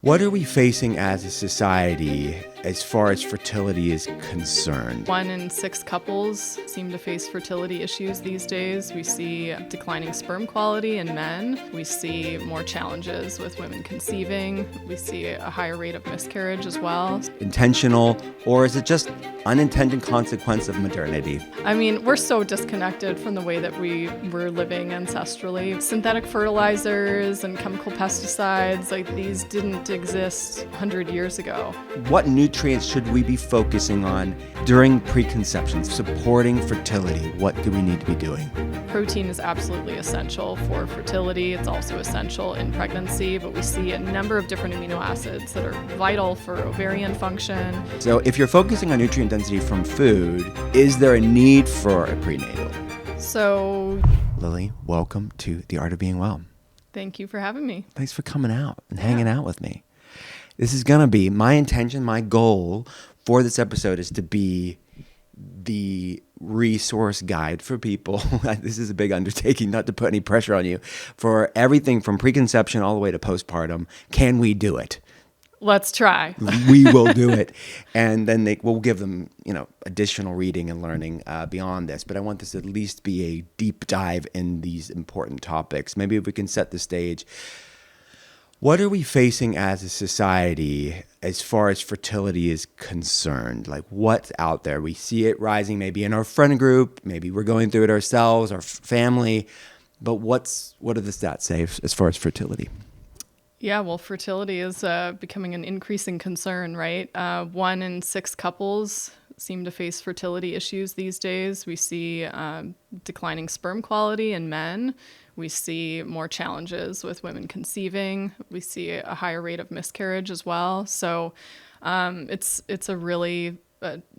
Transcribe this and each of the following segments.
What are we facing as a society as far as fertility is concerned? 1 in 6 couples seem to face fertility issues these days. We see declining sperm quality in men. We see more challenges with women conceiving. We see a higher rate of miscarriage as well. Intentional, or is it just unintended consequence of maternity? I mean, we're so disconnected from the way that we were living ancestrally. Synthetic fertilizers and chemical pesticides, like these didn't exist 100 years ago. What nutrients should we be focusing on during preconception, supporting fertility? What do we need to be doing? Protein is absolutely essential for fertility. It's also essential in pregnancy, but we see a number of different amino acids that are vital for ovarian function. So if you're focusing on nutrient density from food, is there a need for a prenatal? So, Lily, welcome to The Art of Being Well. thank you for having me. Thanks for coming out and hanging out with me. This is going to be my intention, my goal for this episode is to be the resource guide for people. This is a big undertaking, not to put any pressure on you, for everything from preconception all the way to postpartum. Can we do it? Let's try. We will do it. And then we'll give them, additional reading and learning beyond this. But I want this to at least be a deep dive in these important topics. Maybe if we can set the stage. What are we facing as a society as far as fertility is concerned? Like what's out there? We see it rising maybe in our friend group. Maybe we're going through it ourselves, our family. But what do the stats say as far as fertility? Yeah, well, fertility is becoming an increasing concern, right? 1 in 6 couples seem to face fertility issues these days. We see declining sperm quality in men. We see more challenges with women conceiving. We see a higher rate of miscarriage as well. So it's a really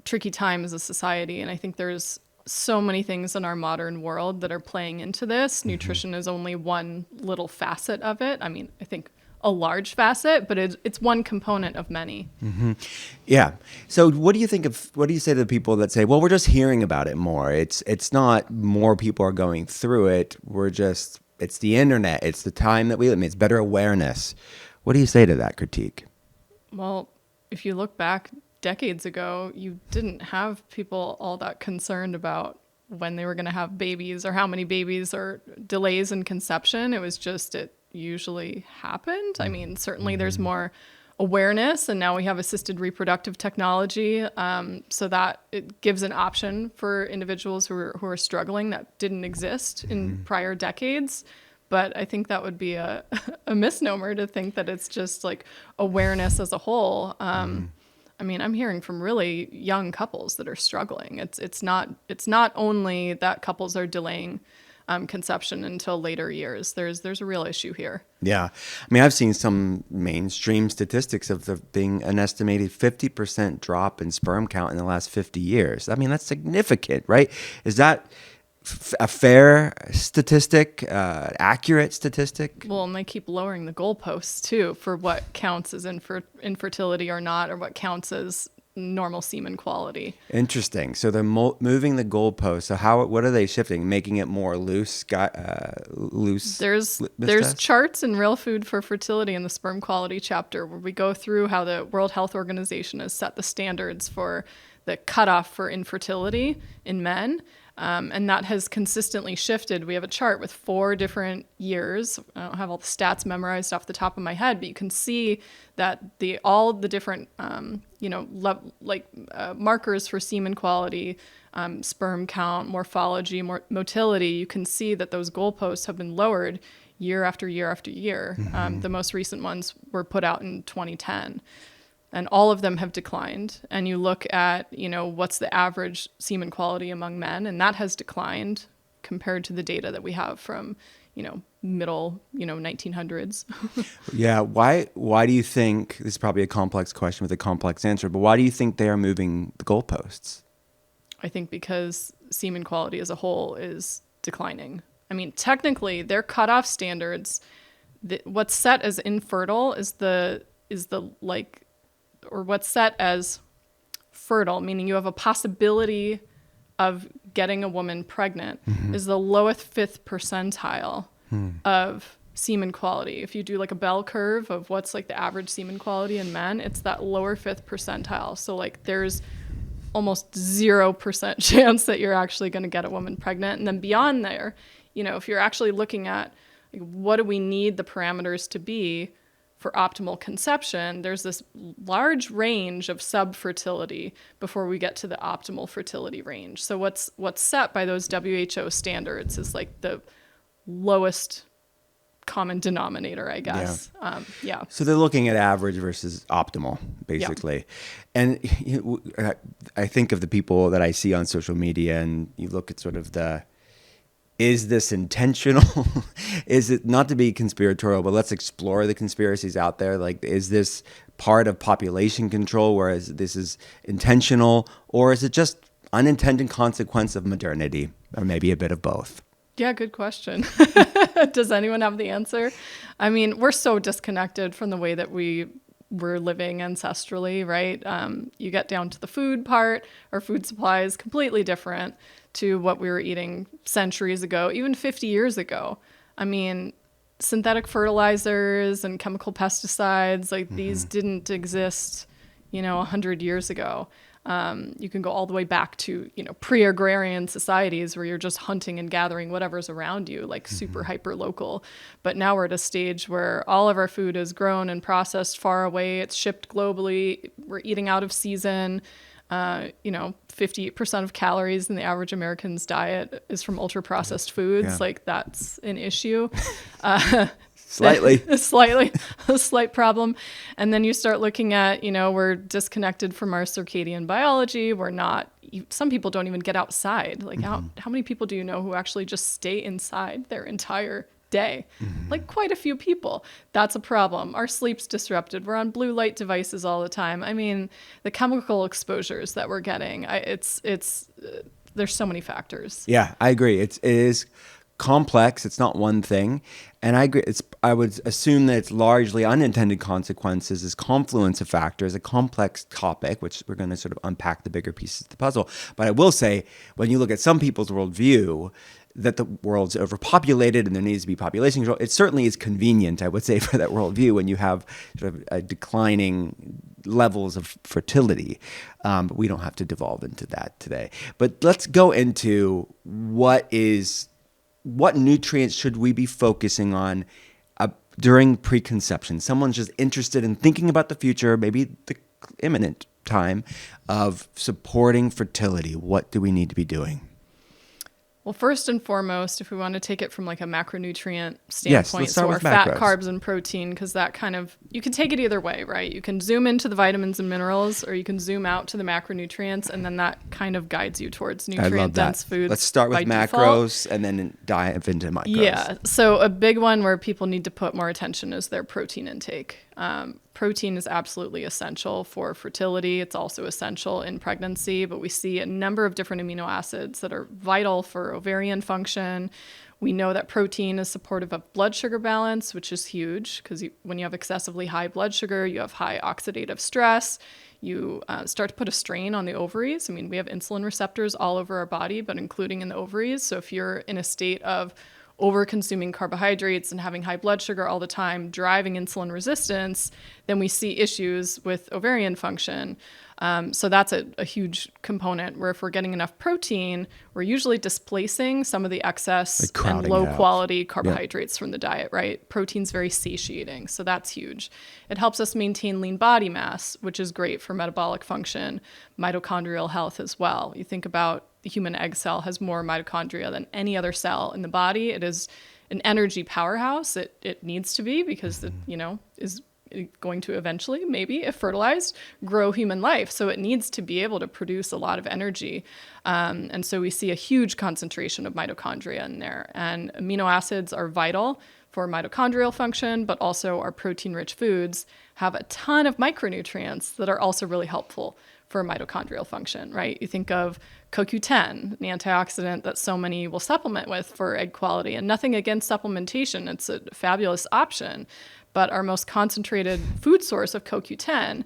tricky time as a society. And I think there's so many things in our modern world that are playing into this. Mm-hmm. Nutrition is only one little facet of it. I mean, I think a large facet, but it's one component of many. Mm-hmm. Yeah. So what do you say to the people that say, well, we're just hearing about it more. It's not more people are going through it. It's the internet. It's the time that we live in. It's better awareness. What do you say to that critique? Well, if you look back decades ago, you didn't have people all that concerned about when they were going to have babies or how many babies or delays in conception. It was just it usually happened. I mean, certainly there's more awareness, and now we have assisted reproductive technology, so that it gives an option for individuals who are struggling that didn't exist in prior decades. But I think that would be a misnomer to think that it's just like awareness as a whole. I mean, I'm hearing from really young couples that are struggling. It's not only that couples are delaying conception until later years. There's a real issue here. Yeah. I mean, I've seen some mainstream statistics of there being an estimated 50% drop in sperm count in the last 50 years. I mean, that's significant, right? Is that a fair statistic, accurate statistic? Well, and they keep lowering the goalposts too for what counts as infertility or not, or what counts as normal semen quality. Interesting. So they're moving the goalpost. So what are they shifting? Making it more loose? Loose. There's charts in Real Food for Fertility in the sperm quality chapter where we go through how the World Health Organization has set the standards for the cutoff for infertility in men. And that has consistently shifted. We have a chart with 4 different years. I don't have all the stats memorized off the top of my head, but you can see that all the different, markers for semen quality, sperm count, morphology, motility, you can see that those goalposts have been lowered year after year after year. Mm-hmm. The most recent ones were put out in 2010. And all of them have declined. And you look at, what's the average semen quality among men, and that has declined compared to the data that we have from, middle, 1900s. Yeah. Why do you think, this is probably a complex question with a complex answer, but why do you think they are moving the goalposts? I think because semen quality as a whole is declining. I mean, technically, their cutoff standards, what's set as infertile or what's set as fertile, meaning you have a possibility of getting a woman pregnant, is the lowest 5th percentile of semen quality. If you do like a bell curve of what's like the average semen quality in men, it's that lower 5th percentile. So like there's almost 0% chance that you're actually going to get a woman pregnant. And then beyond there, you know, if you're actually looking at like, what do we need the parameters to be for optimal conception, there's this large range of subfertility before we get to the optimal fertility range. So what's set by those WHO standards is like the lowest common denominator, I guess. Yeah. So they're looking at average versus optimal, basically. Yeah. And I think of the people that I see on social media, and you look at sort of is this intentional? Is it, not to be conspiratorial, but let's explore the conspiracies out there. Like, is this part of population control, whereas this is intentional, or is it just unintended consequence of modernity, or maybe a bit of both? Yeah, good question. Does anyone have the answer? I mean, we're so disconnected from the way that we were living ancestrally, right? You get down to the food part, our food supply is completely different to what we were eating centuries ago, even 50 years ago. I mean, synthetic fertilizers and chemical pesticides, like these didn't exist, 100 years ago. You can go all the way back to, pre-agrarian societies where you're just hunting and gathering whatever's around you, like super hyper local. But now we're at a stage where all of our food is grown and processed far away. It's shipped globally. We're eating out of season. 58% of calories in the average American's diet is from ultra processed foods. Yeah. Like that's an issue. Slightly. A slight problem. And then you start looking at, we're disconnected from our circadian biology. Some people don't even get outside. Like how many people do you know who actually just stay inside their entire day? Like quite a few people. That's a problem. Our sleep's disrupted. We're on blue light devices all the time. I mean, the chemical exposures that we're getting, there's so many factors. Yeah, I agree. It is complex. It's not one thing. And I agree. I would assume that it's largely unintended consequences, this confluence of factors, a complex topic, which we're going to sort of unpack the bigger pieces of the puzzle. But I will say, when you look at some people's worldview, that the world's overpopulated and there needs to be population control, it certainly is convenient, I would say, for that worldview when you have sort of a declining levels of fertility. But we don't have to devolve into that today. But let's go into what nutrients should we be focusing on during preconception? Someone's just interested in thinking about the future, maybe the imminent time of supporting fertility. What do we need to be doing? Well, first and foremost, if we want to take it from like a macronutrient standpoint, so our fat, carbs, and protein, because that you can take it either way, right? You can zoom into the vitamins and minerals, or you can zoom out to the macronutrients, and then that kind of guides you towards nutrient-dense foods. Let's start with macros and then dive into micros. Yeah, so a big one where people need to put more attention is their protein intake. Protein is absolutely essential for fertility. It's also essential in pregnancy, but we see a number of different amino acids that are vital for ovarian function. We know that protein is supportive of blood sugar balance, which is huge because when you have excessively high blood sugar, you have high oxidative stress. You start to put a strain on the ovaries. I mean, we have insulin receptors all over our body, but including in the ovaries. So if you're in a state of over-consuming carbohydrates and having high blood sugar all the time, driving insulin resistance, then we see issues with ovarian function. So that's a huge component where if we're getting enough protein, we're usually displacing some of the excess and low-quality carbohydrates from the diet, right? Protein's very satiating, so that's huge. It helps us maintain lean body mass, which is great for metabolic function, mitochondrial health as well. You think about the human egg cell has more mitochondria than any other cell in the body. It is an energy powerhouse. It needs to be because it, is going to eventually, maybe if fertilized, grow human life. So it needs to be able to produce a lot of energy. And so we see a huge concentration of mitochondria in there. And amino acids are vital for mitochondrial function, but also our protein-rich foods have a ton of micronutrients that are also really helpful for mitochondrial function, right? You think of CoQ10, an antioxidant that so many will supplement with for egg quality, and nothing against supplementation. It's a fabulous option. But our most concentrated food source of CoQ10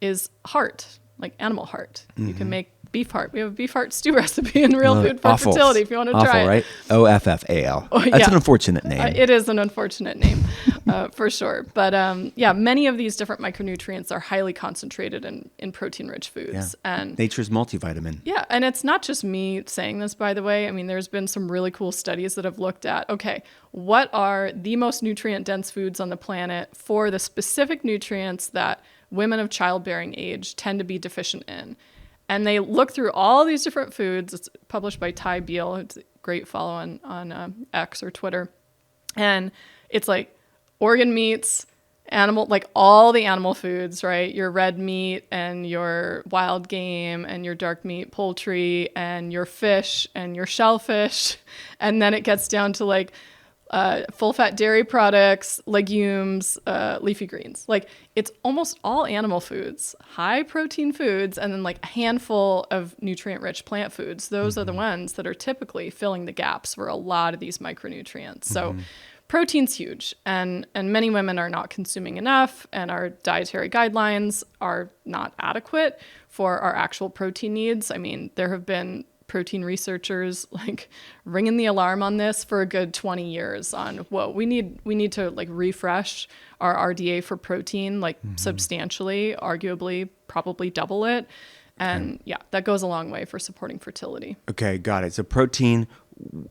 is heart, like animal heart. You can make beef heart. We have a beef heart stew recipe in Real Food for Offals. Fertility if you want to try it. Right? OFFAL. Oh, That's yeah. an unfortunate name. It is an unfortunate name, for sure. But many of these different micronutrients are highly concentrated in protein-rich foods. Yeah. And Nature's multivitamin. yeah, and it's not just me saying this, by the way. I mean, there's been some really cool studies that have looked at, okay, what are the most nutrient-dense foods on the planet for the specific nutrients that women of childbearing age tend to be deficient in? And they look through all these different foods. It's published by Ty Beal. It's a great follow on X or Twitter. And it's like organ meats, animal, like all the animal foods, right? Your red meat and your wild game and your dark meat, poultry and your fish and your shellfish. And then it gets down to like full fat dairy products, legumes, leafy greens. Like it's almost all animal foods, high protein foods, and then like a handful of nutrient rich plant foods. Those are the ones that are typically filling the gaps for a lot of these micronutrients. So protein's huge, and many women are not consuming enough, and our dietary guidelines are not adequate for our actual protein needs. I mean, there have been protein researchers like ringing the alarm on this for a good 20 years on, whoa, we need to like refresh our RDA for protein like substantially, arguably probably double it. And yeah, that goes a long way for supporting fertility. Okay, got it. So protein,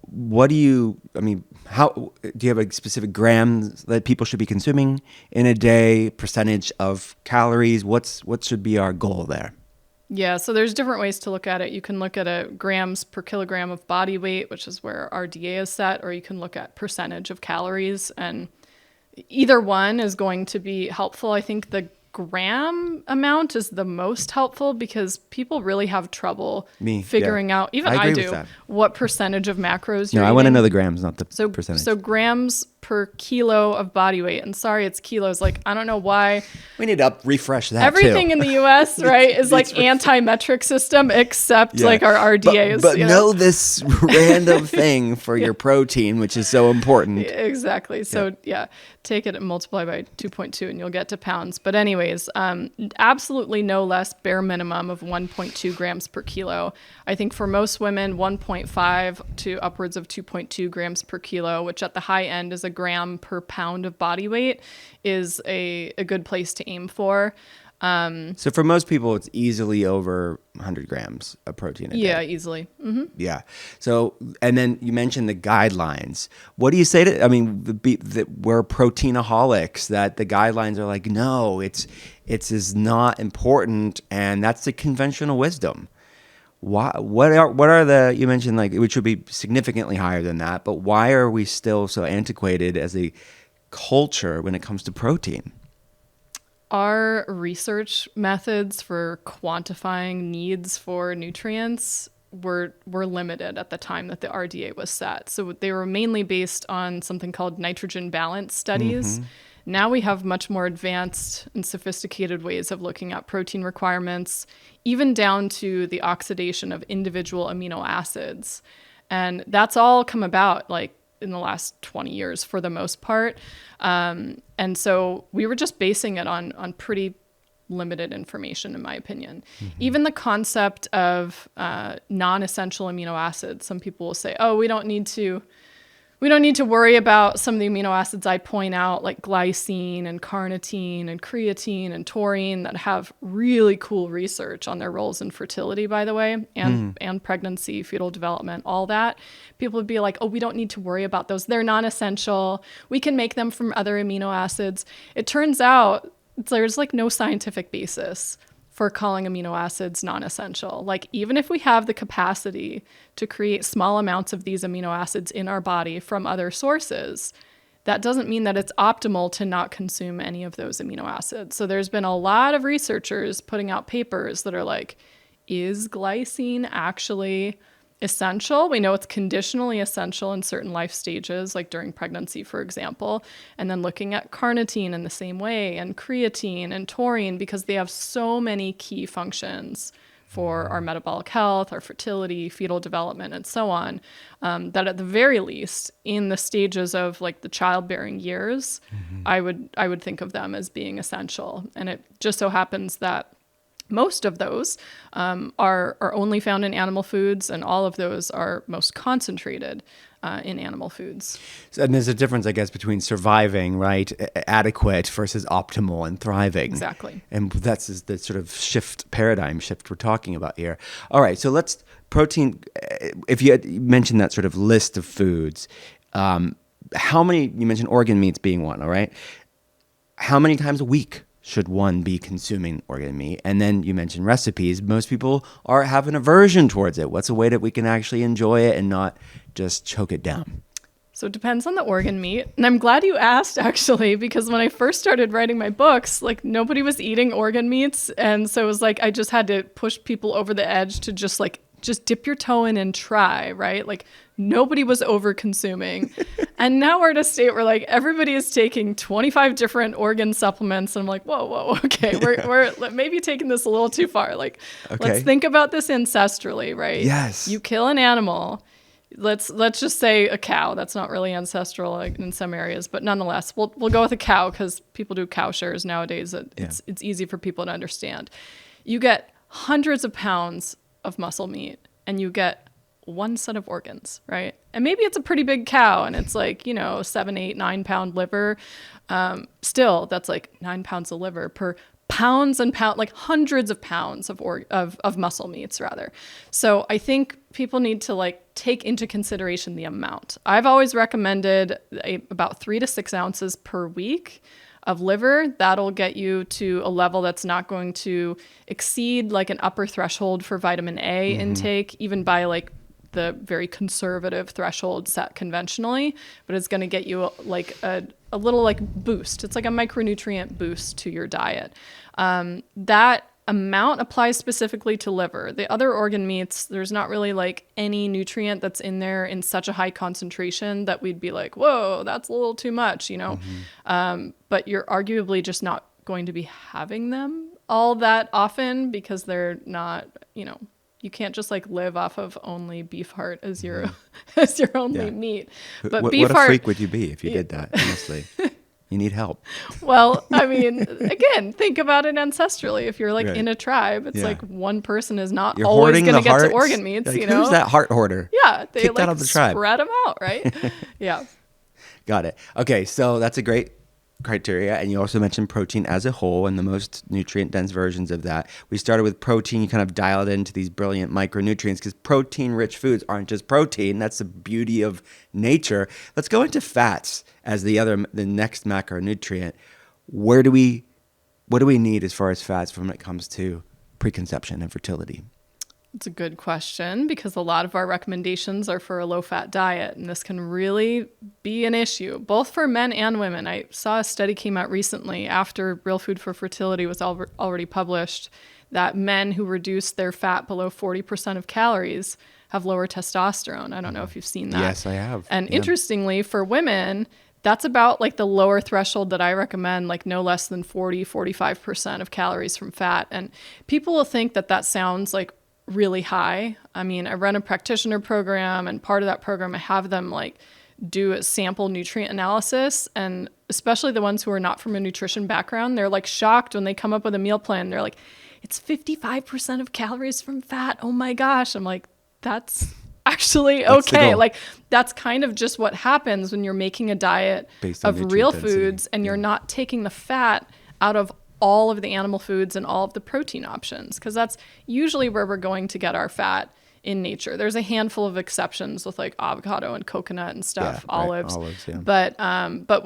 what do you, I mean, how, do you have a specific grams that people should be consuming in a day, percentage of calories? What should be our goal there? Yeah, so there's different ways to look at it. You can look at a grams per kilogram of body weight, which is where RDA is set, or you can look at percentage of calories. And either one is going to be helpful. I think the gram amount is the most helpful because people really have trouble figuring out, even I do, what percentage of macros you're eating. I want to know the grams, not the percentage. So grams per kilo of body weight. And sorry, it's kilos. Like, I don't know why. We need to refresh that Everything in the U.S., right, is like anti-metric system except like our RDAs. But know this random thing for your protein, which is so important. Exactly. So take it and multiply by 2.2 and you'll get to pounds. But anyways, absolutely no less, bare minimum of 1.2 grams per kilo. I think for most women, 1.5 to upwards of 2.2 grams per kilo, which at the high end is a gram per pound of body weight, is a good place to aim for. So for most people, it's easily over 100 grams of protein a day. Yeah, easily. Mm-hmm. Yeah. So, and then you mentioned the guidelines. What do you say to, I mean, we're proteinaholics, that the guidelines are like, no, it's is not important, and that's the conventional wisdom. What are the, you mentioned like, which would be significantly higher than that, but why are we still so antiquated as a culture when it comes to protein? Our research methods for quantifying needs for nutrients were limited at the time that the RDA was set. So they were mainly based on something called nitrogen balance studies. Now we have much more advanced and sophisticated ways of looking at protein requirements, even down to the oxidation of individual amino acids. And that's all come about like in the last 20 years for the most part. And so we were just basing it on pretty limited information, in my opinion. Even the concept of non-essential amino acids, some people will say, oh, we don't need to worry about some of the amino acids I point out, like glycine and carnitine and creatine and taurine, that have really cool research on their roles in fertility, by the way, and pregnancy, fetal development, all that. People would be like, oh, we don't need to worry about those. They're non-essential. We can make them from other amino acids. It turns out there's like no scientific basis for calling amino acids non-essential. Like, even if we have the capacity to create small amounts of these amino acids in our body from other sources, that doesn't mean that it's optimal to not consume any of those amino acids. So there's been a lot of researchers putting out papers that are like, is glycine actually essential? We know it's conditionally essential in certain life stages, like during pregnancy, for example, and then looking at carnitine in the same way, and creatine and taurine, because they have so many key functions for our metabolic health, our fertility, fetal development, and so on, that at the very least, in the stages of like the childbearing years, I would think of them as being essential. And it just so happens that Most of those are only found in animal foods, and all of those are most concentrated in animal foods. So, and there's a difference, I guess, between surviving, right, adequate versus optimal and thriving. Exactly. And that's the sort of paradigm shift we're talking about here. All right, so let's protein. If you mentioned that sort of list of foods, how many? You mentioned organ meats being one. All right, how many times a week should one be consuming organ meat? And then you mentioned recipes. Most people have an aversion towards it. What's a way that we can actually enjoy it and not just choke it down? So it depends on the organ meat. And I'm glad you asked, actually, because when I first started writing my books, like nobody was eating organ meats. And so it was like I just had to push people over the edge to just dip your toe in and try, right? Like nobody was over consuming. And now we're at a state where like everybody is taking 25 different organ supplements. And I'm like, whoa, okay, we're maybe taking this a little too far. Like, let's think about this ancestrally, right? Yes. You kill an animal. Let's just say a cow. That's not really ancestral like, in some areas, but nonetheless, we'll go with a cow because people do cow shares nowadays. It's easy for people to understand. You get hundreds of pounds of muscle meat and you get one set of organs, right? And maybe it's a pretty big cow and it's like, 7, 8, 9 pound liver. Still, that's like 9 pounds of liver per pounds and pounds, like hundreds of pounds of muscle meats rather. So I think people need to like take into consideration the amount. I've always recommended about 3 to 6 ounces per week of liver. That'll get you to a level that's not going to exceed like an upper threshold for vitamin A intake, even by like the very conservative threshold set conventionally, but it's going to get you like a little like boost. It's like a micronutrient boost to your diet. That amount applies specifically to liver. The other organ meats, there's not really like any nutrient that's in there in such a high concentration that we'd be like, whoa, that's a little too much, but you're arguably just not going to be having them all that often because they're not, you can't just like live off of only beef heart as your as your only meat. But what beef a heart, freak would you be if you did that, honestly? You need help. Well, I mean, again, think about it ancestrally. If you're like in a tribe, it's like one person is not You're always going to get hearts. to organ meats, like, Who's that heart hoarder? Yeah, they Kick like that out of the tribe. spread them out, right? Yeah. Got it. Okay, so that's a great criteria. And you also mentioned protein as a whole and the most nutrient-dense versions of that. We started with protein. You kind of dialed into these brilliant micronutrients because protein-rich foods aren't just protein. That's the beauty of nature. Let's go into fats as the next macronutrient. What do we need as far as fats when it comes to preconception and fertility? It's a good question because a lot of our recommendations are for a low-fat diet, and this can really be an issue, both for men and women. I saw a study came out recently after Real Food for Fertility was already published that men who reduce their fat below 40% of calories have lower testosterone. I don't know if you've seen that. Yes, I have. And interestingly, for women, that's about like the lower threshold that I recommend, like no less than 45% of calories from fat. And people will think that sounds like really high. I mean, I run a practitioner program, and part of that program, I have them like do a sample nutrient analysis. And especially the ones who are not from a nutrition background, they're like shocked when they come up with a meal plan. They're like, it's 55% of calories from fat. Oh my gosh. I'm like, that's actually okay. Like that's kind of just what happens when you're making a diet of real foods and you're not taking the fat out of all of the animal foods and all of the protein options, because that's usually where we're going to get our fat in nature. There's a handful of exceptions with like avocado and coconut and stuff, olives. But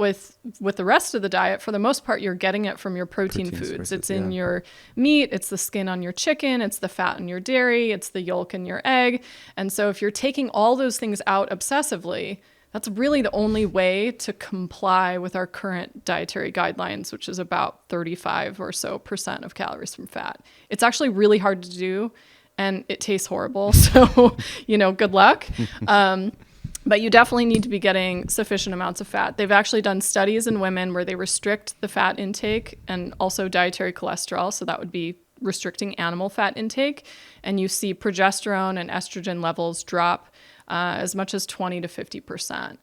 with the rest of the diet, for the most part, you're getting it from your protein foods. Sources, it's in your meat, it's the skin on your chicken, it's the fat in your dairy, it's the yolk in your egg. And so if you're taking all those things out obsessively, that's really the only way to comply with our current dietary guidelines, which is about 35% or so of calories from fat. It's actually really hard to do, and it tastes horrible. So, good luck. But you definitely need to be getting sufficient amounts of fat. They've actually done studies in women where they restrict the fat intake and also dietary cholesterol. So that would be restricting animal fat intake. And you see progesterone and estrogen levels drop as much as 20 to 50%.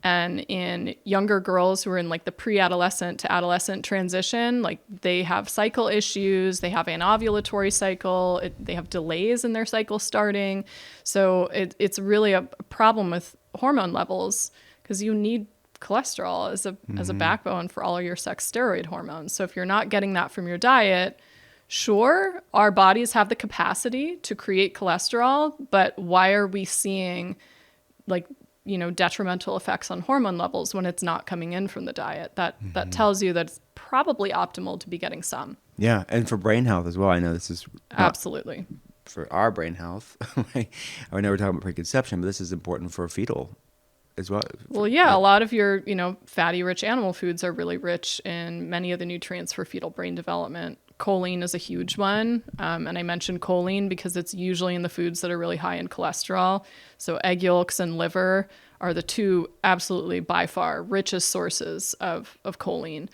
And in younger girls who are in like the pre-adolescent to adolescent transition, like they have cycle issues, they have anovulatory cycle, they have delays in their cycle starting. So it's really a problem with hormone levels because you need cholesterol as a backbone for all of your sex steroid hormones. So if you're not getting that from your diet, sure, our bodies have the capacity to create cholesterol, but why are we seeing like, detrimental effects on hormone levels when it's not coming in from the diet? That tells you that it's probably optimal to be getting some. Yeah, and for brain health as well. I know this is Absolutely for our brain health. I know we're talking about preconception, but this is important for fetal as well. Well, yeah, a lot of your, fatty rich animal foods are really rich in many of the nutrients for fetal brain development. Choline is a huge one. And I mentioned choline because it's usually in the foods that are really high in cholesterol. So egg yolks and liver are the two absolutely by far richest sources of choline.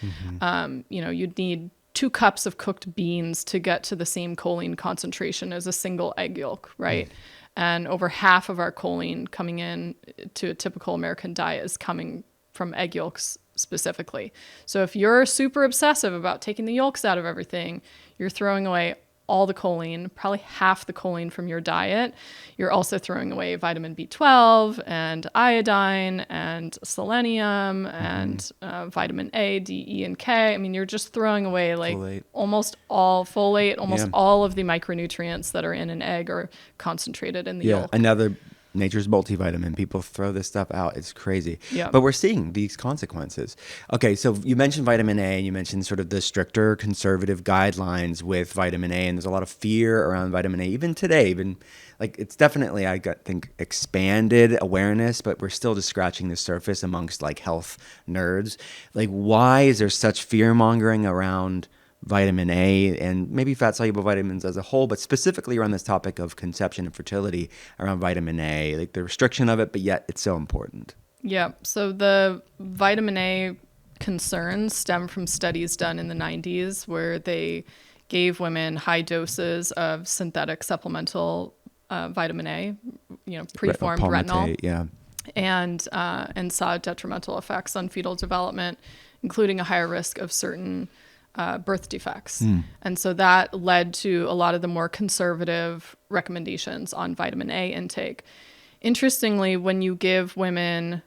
You'd need 2 cups of cooked beans to get to the same choline concentration as a single egg yolk, right? And over half of our choline coming in to a typical American diet is coming from egg yolks specifically. So if you're super obsessive about taking the yolks out of everything, you're throwing away all the choline, probably half the choline from your diet. You're also throwing away vitamin B12 and iodine and selenium and vitamin A, D, E, and K. I mean, you're just throwing away like Folate. almost all of the micronutrients that are in an egg are concentrated in the yolk. Another nature's multivitamin. People throw this stuff out. It's crazy. Yeah. But we're seeing these consequences. Okay, so you mentioned vitamin A, and you mentioned sort of the stricter conservative guidelines with vitamin A, and there's a lot of fear around vitamin A, even today. Even like it's definitely, think, expanded awareness, but we're still just scratching the surface amongst like health nerds. Like, why is there such fear mongering around vitamin A and maybe fat-soluble vitamins as a whole, but specifically around this topic of conception and fertility around vitamin A, like the restriction of it, but yet it's so important? Yeah. So the vitamin A concerns stem from studies done in the 90s where they gave women high doses of synthetic supplemental vitamin A, preformed retinol, and saw detrimental effects on fetal development, including a higher risk of certain birth defects. And so that led to a lot of the more conservative recommendations on vitamin A intake. Interestingly, when you give women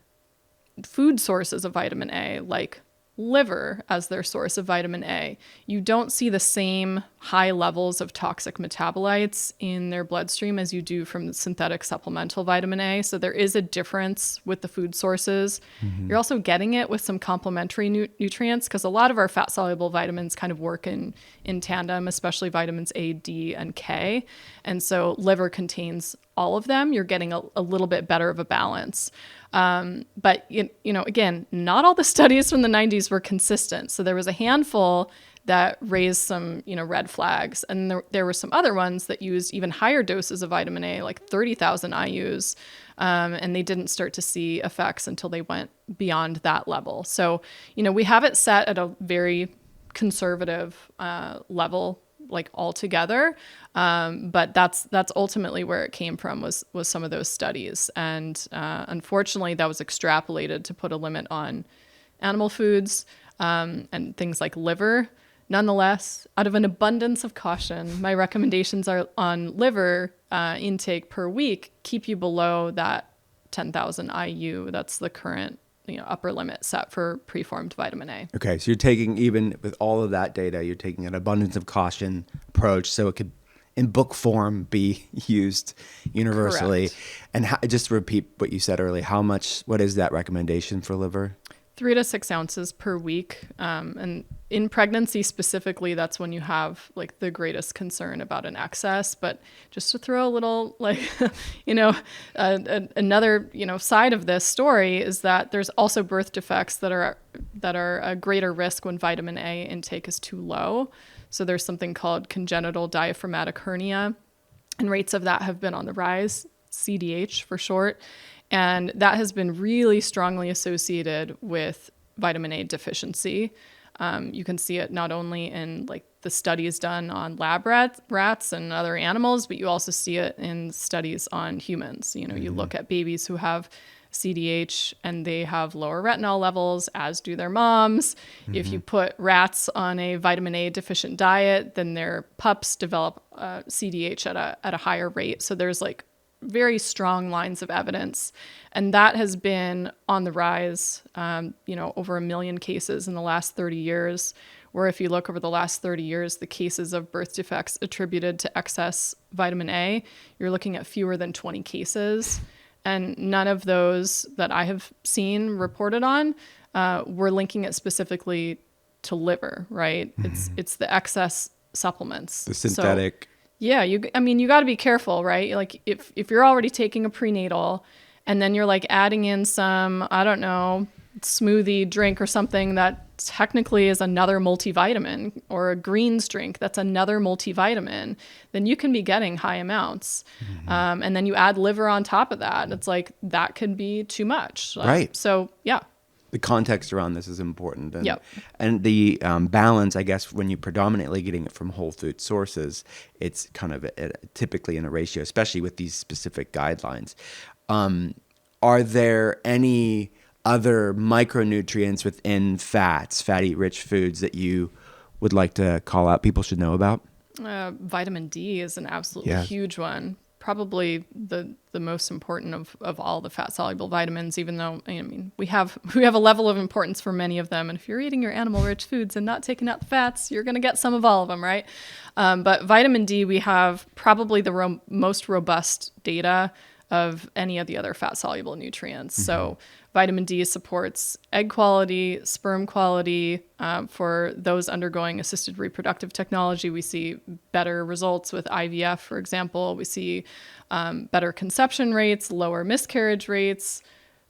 food sources of vitamin A, like liver as their source of vitamin A, you don't see the same high levels of toxic metabolites in their bloodstream as you do from the synthetic supplemental vitamin A. So there is a difference with the food sources. You're also getting it with some complementary nutrients because a lot of our fat-soluble vitamins kind of work in tandem, especially vitamins A, D, and K. And so liver contains all of them. You're getting a little bit better of a balance. But, again, not all the studies from the 90s were consistent. So there was a handful that raised some, red flags. And there were some other ones that used even higher doses of vitamin A, like 30,000 IUs. And they didn't start to see effects until they went beyond that level. So, we have it set at a very conservative level, like altogether. But that's ultimately where it came from was some of those studies. And unfortunately, that was extrapolated to put a limit on animal foods and things like liver. Nonetheless, out of an abundance of caution, my recommendations are on liver intake per week, keep you below that 10,000 IU. That's the current upper limit set for preformed vitamin A. Okay, so you're taking, even with all of that data, you're taking an abundance of caution approach so it could, in book form, be used universally. Correct. And just to repeat what you said earlier, what is that recommendation for liver? 3 to 6 ounces per week. And in pregnancy specifically, that's when you have like the greatest concern about an excess. But just to throw a little another, side of this story is that there's also birth defects that are a greater risk when vitamin A intake is too low. So there's something called congenital diaphragmatic hernia, and rates of that have been on the rise, CDH for short. And that has been really strongly associated with vitamin A deficiency. You can see it not only in like the studies done on lab rats and other animals, but you also see it in studies on humans. You look at babies who have CDH, and they have lower retinol levels, as do their moms. If you put rats on a vitamin A deficient diet, then their pups develop CDH at a higher rate. So there's like very strong lines of evidence. And that has been on the rise, over 1 million cases in the last 30 years, where if you look over the last 30 years, the cases of birth defects attributed to excess vitamin A, you're looking at fewer than 20 cases. And none of those that I have seen reported on were linking it specifically to liver, right? It's the excess supplements. The synthetic. So, yeah, you got to be careful, right? Like if you're already taking a prenatal and then you're like adding in some, I don't know, smoothie drink or something that technically is another multivitamin, or a greens drink that's another multivitamin, then you can be getting high amounts. And then you add liver on top of that. It's like, that could be too much. Right. So, yeah. The context around this is important. And, Yep. and the balance, I guess, when you're predominantly getting it from whole food sources, it's kind of typically in a ratio, especially with these specific guidelines. Are there any other micronutrients within fatty rich foods that you would like to call out people should know about? Vitamin D is an absolutely huge one. Probably the most important of all the fat soluble vitamins, even though, we have a level of importance for many of them. And if you're eating your animal rich foods and not taking out the fats, you're going to get some of all of them, right? But vitamin D, we have probably the most robust data of any of the other fat soluble nutrients. So vitamin D supports egg quality, sperm quality. For those undergoing assisted reproductive technology, we see better results with IVF, for example. We see better conception rates, lower miscarriage rates,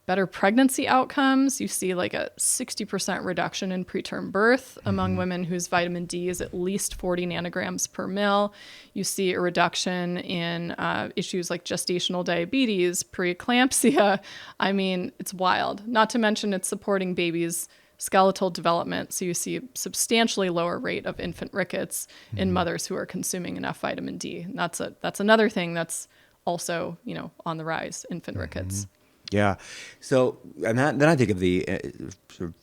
better pregnancy outcomes. You see like a 60% reduction in preterm birth among women whose vitamin D is at least 40 nanograms per mil. You see a reduction in issues like gestational diabetes, preeclampsia. It's wild. Not to mention it's supporting babies' skeletal development. So you see a substantially lower rate of infant rickets in mothers who are consuming enough vitamin D. And that's another thing that's also, on the rise, infant rickets. Yeah. So, and then I think of the sort of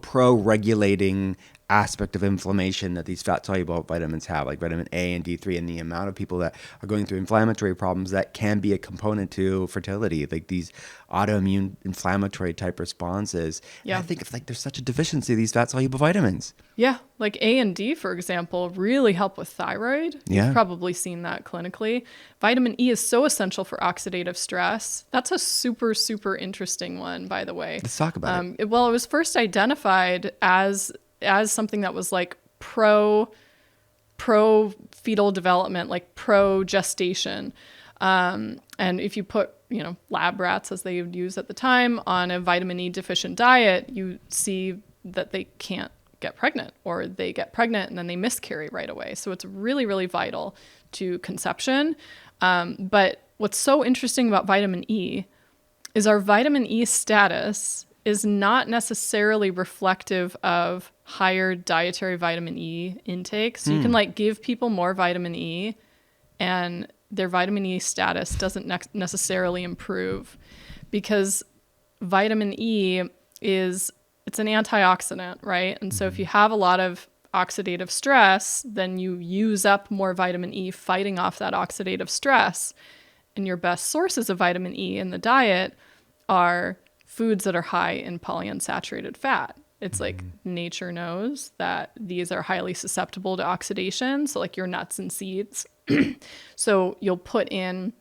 pro-regulating aspect of inflammation that these fat-soluble vitamins have, like vitamin A and D3, and the amount of people that are going through inflammatory problems that can be a component to fertility, like these autoimmune inflammatory type responses. Yeah. And I think it's like there's such a deficiency of these fat-soluble vitamins. Yeah, like A and D, for example, really help with thyroid. Yeah. You've probably seen that clinically. Vitamin E is so essential for oxidative stress. That's a super, super interesting one, by the way. Let's talk about it. Well, it was first identified as something that was like pro fetal development, like pro gestation. And if you put, lab rats, as they would use at the time, on a vitamin E deficient diet, you see that they can't get pregnant, or they get pregnant and then they miscarry right away. So it's really, really vital to conception. But what's so interesting about vitamin E is our vitamin E status is not necessarily reflective of higher dietary vitamin E intake. So you can give people more vitamin E and their vitamin E status doesn't necessarily improve, because vitamin E it's an antioxidant, right? And so if you have a lot of oxidative stress, then you use up more vitamin E fighting off that oxidative stress. And your best sources of vitamin E in the diet are foods that are high in polyunsaturated fat. It's like nature knows that these are highly susceptible to oxidation. So like your nuts and seeds. So you'll put in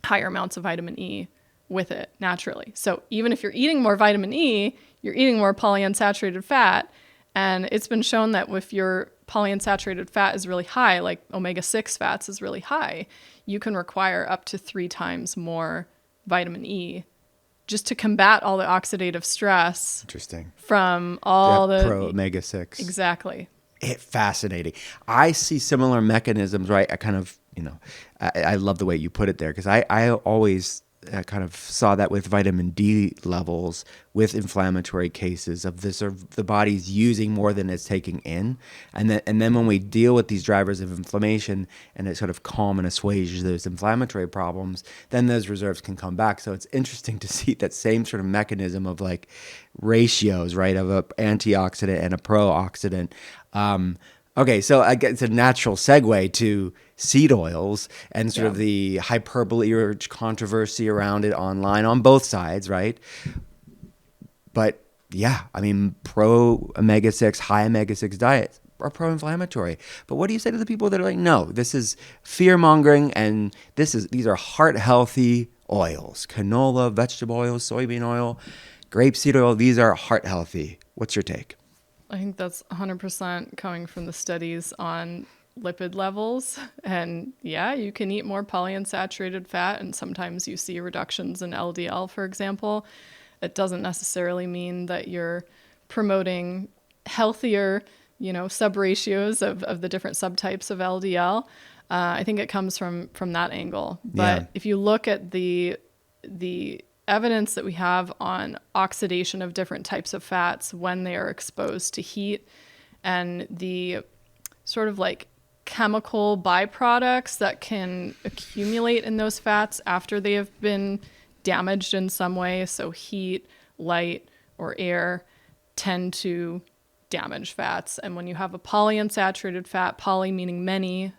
higher amounts of vitamin E with it naturally. So even if you're eating more vitamin E, you're eating more polyunsaturated fat. And it's been shown that if your polyunsaturated fat is really high, like omega-6 fats is really high, you can require up to 3 times more vitamin E just to combat all the oxidative stress. Interesting. From all the pro omega-6. Exactly. Fascinating. I see similar mechanisms, right? I kind of, I love the way you put it there, because I always kind of saw that with vitamin D levels, with inflammatory cases of this, of the body's using more than it's taking in, and then when we deal with these drivers of inflammation and it sort of calm and assuages those inflammatory problems, then those reserves can come back. So it's interesting to see that same sort of mechanism of like ratios, right, of an antioxidant and a pro-oxidant. Okay, so I guess it's a natural segue to seed oils and sort of the hyperbole or controversy around it online on both sides, right? But yeah, I mean, pro omega-6, high omega-6 diets are pro-inflammatory. But what do you say to the people that are like, no, this is fear-mongering and these are heart-healthy oils? Canola, vegetable oil, soybean oil, grapeseed oil, these are heart-healthy. What's your take? I think that's 100% coming from the studies on lipid levels. And yeah, you can eat more polyunsaturated fat, and sometimes you see reductions in LDL, for example. It doesn't necessarily mean that you're promoting healthier, sub-ratios of the different subtypes of LDL. I think it comes from that angle. But if you look at the evidence that we have on oxidation of different types of fats when they are exposed to heat, and the sort of like chemical byproducts that can accumulate in those fats after they have been damaged in some way. So heat, light, or air tend to damage fats. And when you have a polyunsaturated fat, poly meaning many,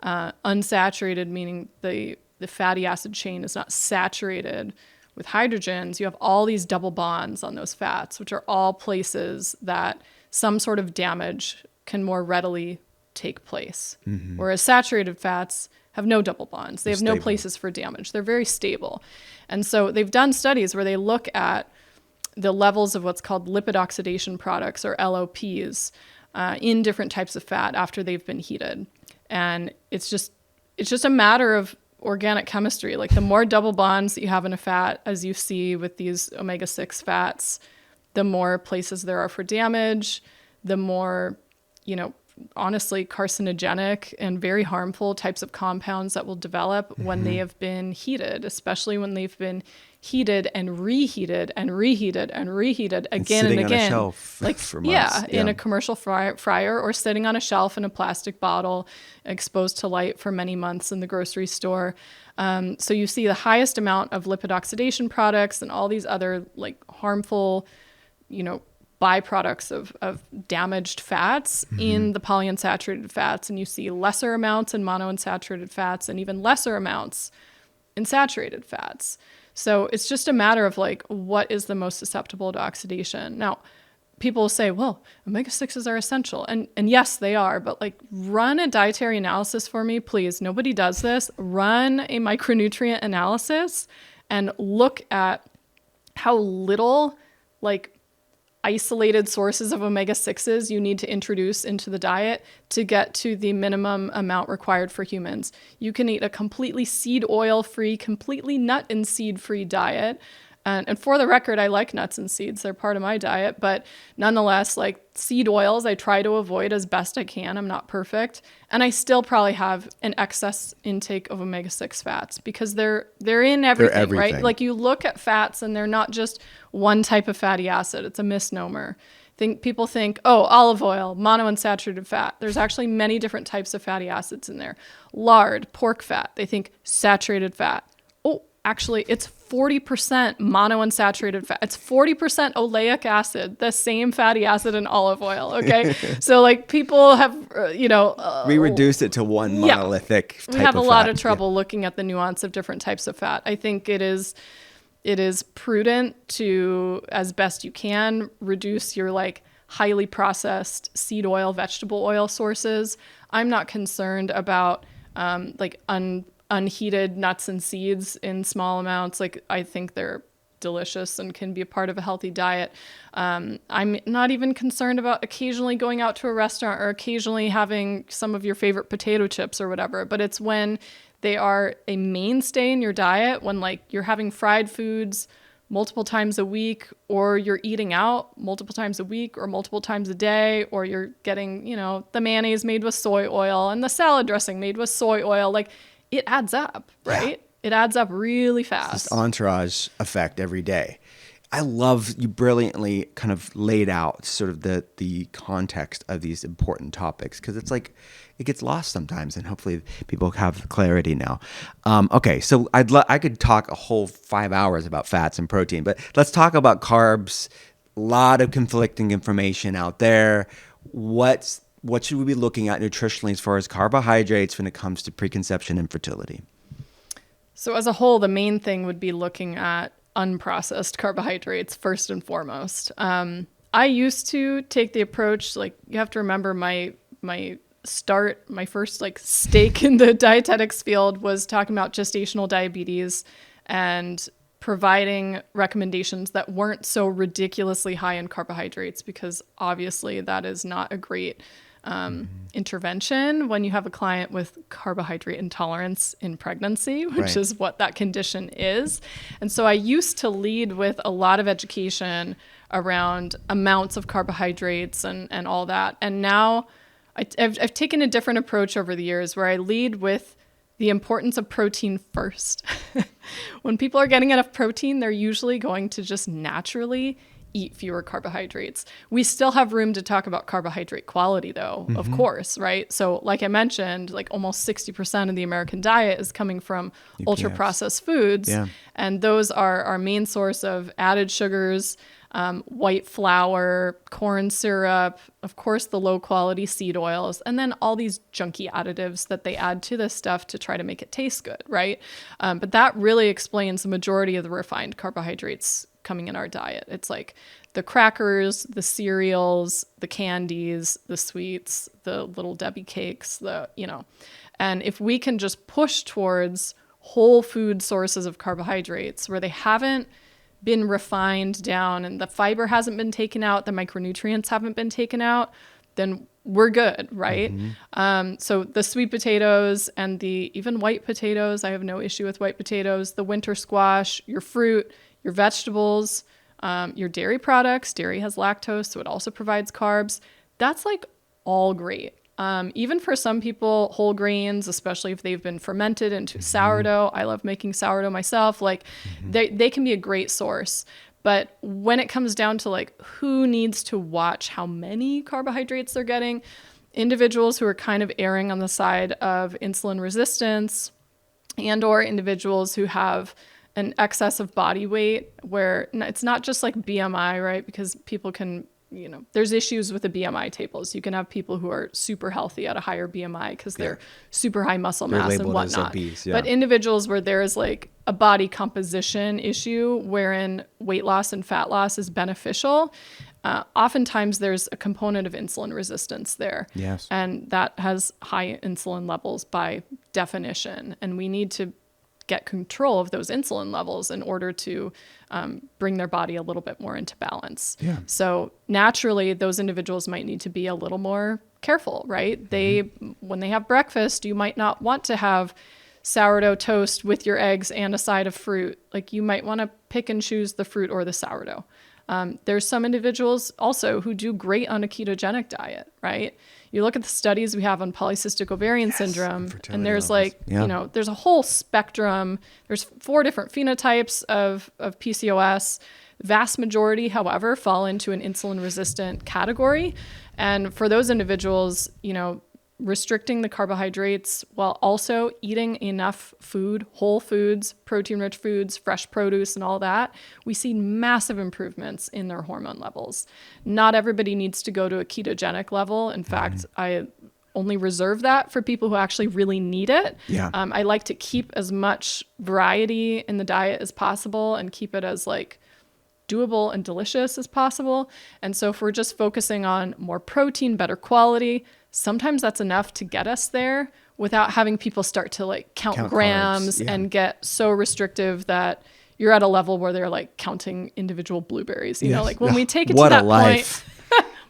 unsaturated meaning the fatty acid chain is not saturated with hydrogens, you have all these double bonds on those fats, which are all places that some sort of damage can more readily take place. Mm-hmm. Whereas saturated fats have no double bonds. They have no places for damage. They're very stable. And so they've done studies where they look at the levels of what's called lipid oxidation products, or LOPs, in different types of fat after they've been heated. And it's just a matter of organic chemistry. Like the more double bonds that you have in a fat, as you see with these omega-6 fats, the more places there are for damage, the more, honestly carcinogenic and very harmful types of compounds that will develop when they have been heated, especially when they've been heated and reheated and reheated and reheated again and again. On a shelf like for months. In a commercial fryer, or sitting on a shelf in a plastic bottle, exposed to light for many months in the grocery store. So you see the highest amount of lipid oxidation products and all these other like harmful, byproducts of damaged fats in the polyunsaturated fats, and you see lesser amounts in monounsaturated fats and even lesser amounts in saturated fats. So it's just a matter of like, what is the most susceptible to oxidation? Now, people will say, well, omega-6s are essential. And yes, they are, but like run a dietary analysis for me, please. Nobody does this. Run a micronutrient analysis and look at how little like isolated sources of omega-6s you need to introduce into the diet to get to the minimum amount required for humans. You can eat a completely seed oil-free, completely nut and seed-free diet. And for the record, I like nuts and seeds. They're part of my diet. But nonetheless, like seed oils, I try to avoid as best I can. I'm not perfect. And I still probably have an excess intake of omega-6 fats because they're in everything, right? Like you look at fats and they're not just one type of fatty acid. It's a misnomer. People think, oh, olive oil, monounsaturated fat. There's actually many different types of fatty acids in there. Lard, pork fat. They think saturated fat. Oh, actually, it's 40% monounsaturated fat. It's 40% oleic acid, the same fatty acid in olive oil, okay? So like people have, we reduce it to one monolithic type of fat. We have a lot of trouble looking at the nuance of different types of fat. I think it is prudent to, as best you can, reduce your like highly processed seed oil, vegetable oil sources. I'm not concerned about unheated nuts and seeds in small amounts. Like I think they're delicious and can be a part of a healthy diet. I'm not even concerned about occasionally going out to a restaurant or occasionally having some of your favorite potato chips or whatever, but it's when they are a mainstay in your diet, when like you're having fried foods multiple times a week, or you're eating out multiple times a week or multiple times a day, or you're getting, the mayonnaise made with soy oil and the salad dressing made with soy oil. Like it adds up, right? it adds up really fast. This entourage effect every day. I love you brilliantly kind of laid out sort of the context of these important topics, because it's like it gets lost sometimes, and hopefully people have clarity now. Okay, so I could talk a whole 5 hours about fats and protein, but let's talk about carbs. A lot of conflicting information out there. What should we be looking at nutritionally as far as carbohydrates when it comes to preconception and fertility? So as a whole, the main thing would be looking at unprocessed carbohydrates first and foremost. I used to take the approach, like, you have to remember my first like stake in the dietetics field was talking about gestational diabetes and providing recommendations that weren't so ridiculously high in carbohydrates, because obviously that is not a great intervention when you have a client with carbohydrate intolerance in pregnancy, which is what that condition is. And so I used to lead with a lot of education around amounts of carbohydrates and all that. And now I've taken a different approach over the years, where I lead with the importance of protein first. When people are getting enough protein, they're usually going to just naturally eat fewer carbohydrates. We still have room to talk about carbohydrate quality, though, of course, right? So like I mentioned, like almost 60% of the American diet is coming from ultra processed foods. Yeah. And those are our main source of added sugars, white flour, corn syrup, of course, the low quality seed oils, and then all these junky additives that they add to this stuff to try to make it taste good, right? But that really explains the majority of the refined carbohydrates coming in our diet. It's like the crackers, the cereals, the candies, the sweets, the little Debbie cakes, and if we can just push towards whole food sources of carbohydrates where they haven't been refined down and the fiber hasn't been taken out, the micronutrients haven't been taken out, then we're good, right? So the sweet potatoes and the even white potatoes, I have no issue with white potatoes, the winter squash, your fruit, your vegetables, your dairy products. Dairy has lactose, so it also provides carbs. That's like all great. Even for some people, whole grains, especially if they've been fermented into sourdough. I love making sourdough myself. Like they can be a great source. But when it comes down to like who needs to watch how many carbohydrates they're getting, individuals who are kind of erring on the side of insulin resistance and or individuals who have an excess of body weight, where it's not just like BMI, right? Because people can, there's issues with the BMI tables. You can have people who are super healthy at a higher BMI because they're super high muscle mass and whatnot. Obese, But individuals where there is like a body composition issue wherein weight loss and fat loss is beneficial, oftentimes there's a component of insulin resistance there. Yes. And that has high insulin levels by definition. And we need to get control of those insulin levels in order to bring their body a little bit more into balance. Yeah. So naturally, those individuals might need to be a little more careful, right? When they have breakfast, you might not want to have sourdough toast with your eggs and a side of fruit. Like you might want to pick and choose the fruit or the sourdough. There's some individuals also who do great on a ketogenic diet, right? You look at the studies we have on polycystic ovarian syndrome, and there's there's a whole spectrum. There's 4 different phenotypes of PCOS. Vast majority, however, fall into an insulin resistant category. And for those individuals, restricting the carbohydrates while also eating enough food, whole foods, protein-rich foods, fresh produce, and all that, we see massive improvements in their hormone levels. Not everybody needs to go to a ketogenic level. In fact, I only reserve that for people who actually really need it. Yeah. I like to keep as much variety in the diet as possible and keep it as like doable and delicious as possible. And so if we're just focusing on more protein, better quality, sometimes that's enough to get us there without having people start to like count grams and get so restrictive that you're at a level where they're like counting individual blueberries. Like when we take it to that point,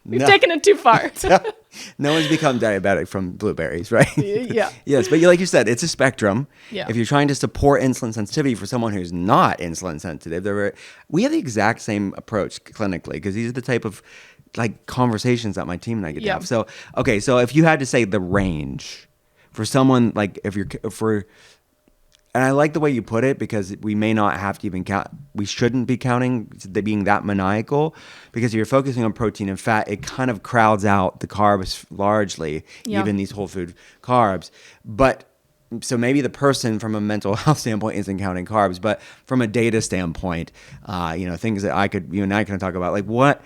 we've taken it too far. No one's become diabetic from blueberries, right? Yeah. Yes, but like you said, it's a spectrum. Yeah. If you're trying to support insulin sensitivity for someone who's not insulin sensitive, we have the exact same approach clinically, because these are the type of like conversations that my team and I get to have. So, okay, so if you had to say the range for someone, like And I like the way you put it, because we may not have to even count. We shouldn't be counting, being that maniacal, because if you're focusing on protein and fat, it kind of crowds out the carbs largely, even these whole food carbs. But so maybe the person from a mental health standpoint isn't counting carbs, but from a data standpoint, things that you and I can talk about, like what.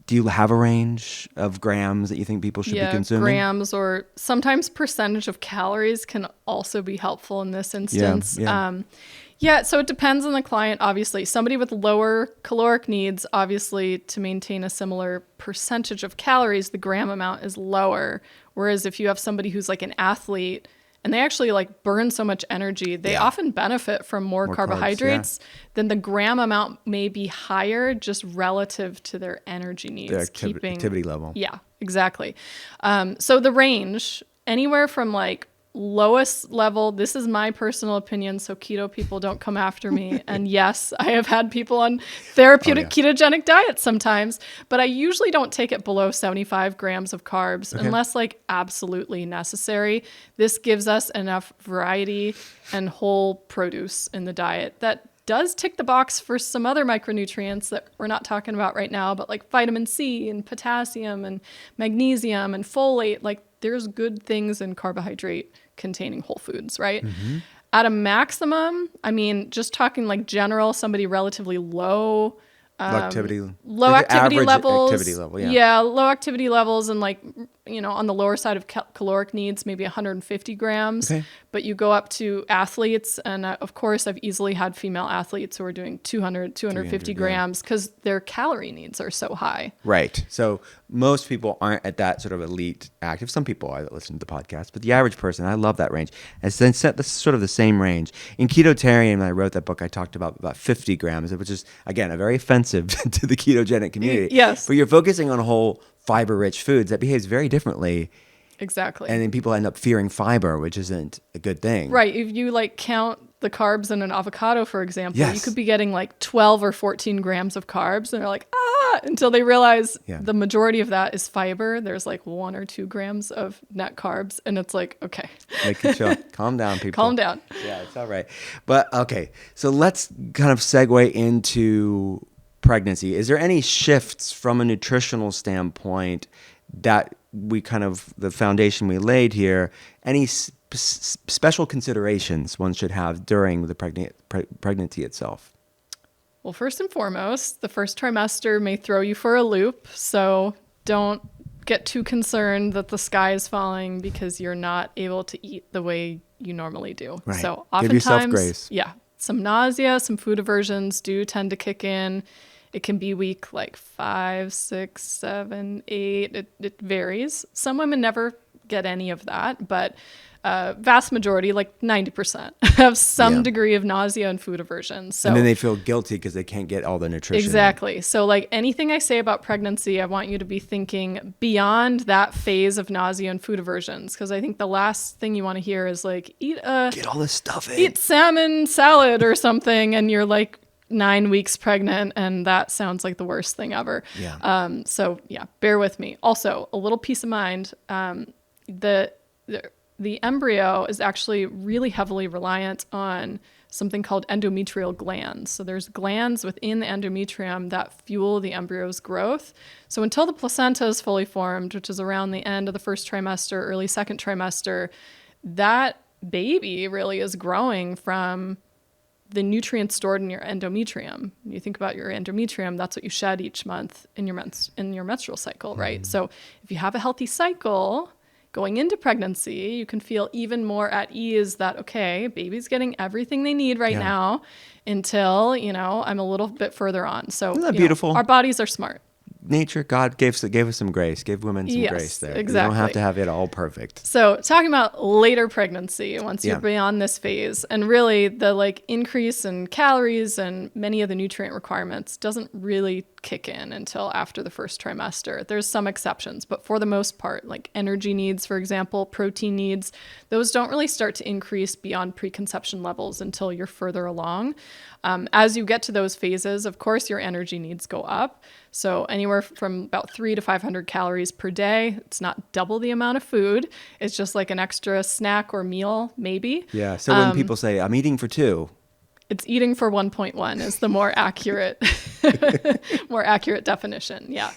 Do you have a range of grams that you think people should be consuming? Grams, or sometimes percentage of calories can also be helpful in this instance. So it depends on the client, obviously. Somebody with lower caloric needs, obviously, to maintain a similar percentage of calories, the gram amount is lower. Whereas if you have somebody who's like an athlete, and they actually like burn so much energy, they often benefit from more carbohydrates. Then the gram amount may be higher just relative to their energy needs. Their activity level. Yeah, exactly. So the range, anywhere from like lowest level, this is my personal opinion, so keto people don't come after me. And yes, I have had people on therapeutic ketogenic diets sometimes, but I usually don't take it below 75 grams of carbs unless like absolutely necessary. This gives us enough variety and whole produce in the diet that does tick the box for some other micronutrients that we're not talking about right now, but like vitamin C and potassium and magnesium and folate. Like there's good things in carbohydrate containing whole foods, right? At a maximum, I mean, just talking like general, somebody relatively low activity levels. Low activity level, low activity levels, and like, on the lower side of caloric needs, maybe 150 grams. But you go up to athletes, and of course, I've easily had female athletes who are doing 250 grams because their calorie needs are so high. Right. So most people aren't at that sort of elite active. Some people are that listen to the podcast, but the average person, I love that range. And then set this sort of the same range. In Ketotarian, when I wrote that book, I talked about 50 grams, which is, again, a very offensive to the ketogenic community. Yes. But you're focusing on whole fiber-rich foods that behaves very differently. Exactly. And then people end up fearing fiber, which isn't a good thing. Right. If you like count the carbs in an avocado, for example, you could be getting like 12 or 14 grams of carbs, and they're like, until they realize the majority of that is fiber. There's like 1 or 2 grams of net carbs, and it's like, okay. Make it chill. Calm down, people. Calm down. Yeah, it's all right. But okay, so let's kind of segue into pregnancy. Is there any shifts from a nutritional standpoint that we kind of, the foundation we laid here, any special considerations one should have during the pregnancy itself? Well, first and foremost, the first trimester may throw you for a loop. So don't get too concerned that the sky is falling because you're not able to eat the way you normally do. Right. So oftentimes, give yourself grace. Yeah, some nausea, some food aversions do tend to kick in. It can be week like 5, 6, 7, 8. It varies. Some women never get any of that, but vast majority, like 90%, have some degree of nausea and food aversion. So, and then they feel guilty because they can't get all the nutrition. Exactly. So like anything I say about pregnancy, I want you to be thinking beyond that phase of nausea and food aversions, because I think the last thing you want to hear is like, get all this stuff in. Eat salmon salad or something, and you're like 9 weeks pregnant, and that sounds like the worst thing ever. So bear with me. Also, a little peace of mind. The embryo is actually really heavily reliant on something called endometrial glands. So there's glands within the endometrium that fuel the embryo's growth. So until the placenta is fully formed, which is around the end of the first trimester, early second trimester, that baby really is growing from the nutrients stored in your endometrium. When you think about your endometrium, that's what you shed each month in your menstrual cycle, right? So if you have a healthy cycle going into pregnancy, you can feel even more at ease that, okay, baby's getting everything they need right now until, I'm a little bit further on. So isn't that beautiful? Our bodies are smart. Nature, God gave us some grace, gave women some grace there. Exactly. You don't have to have it all perfect. So talking about later pregnancy, once you're beyond this phase, and really the like increase in calories and many of the nutrient requirements doesn't really kick in until after the first trimester. There's some exceptions, but for the most part, like energy needs, for example, protein needs, those don't really start to increase beyond preconception levels until you're further along. As you get to those phases, of course, your energy needs go up. So anywhere from about 300 to 500 calories per day. It's not double the amount of food. It's just like an extra snack or meal, maybe. Yeah. So when people say, I'm eating for 2, it's eating for 1.1 is the more accurate, more accurate definition. Yeah.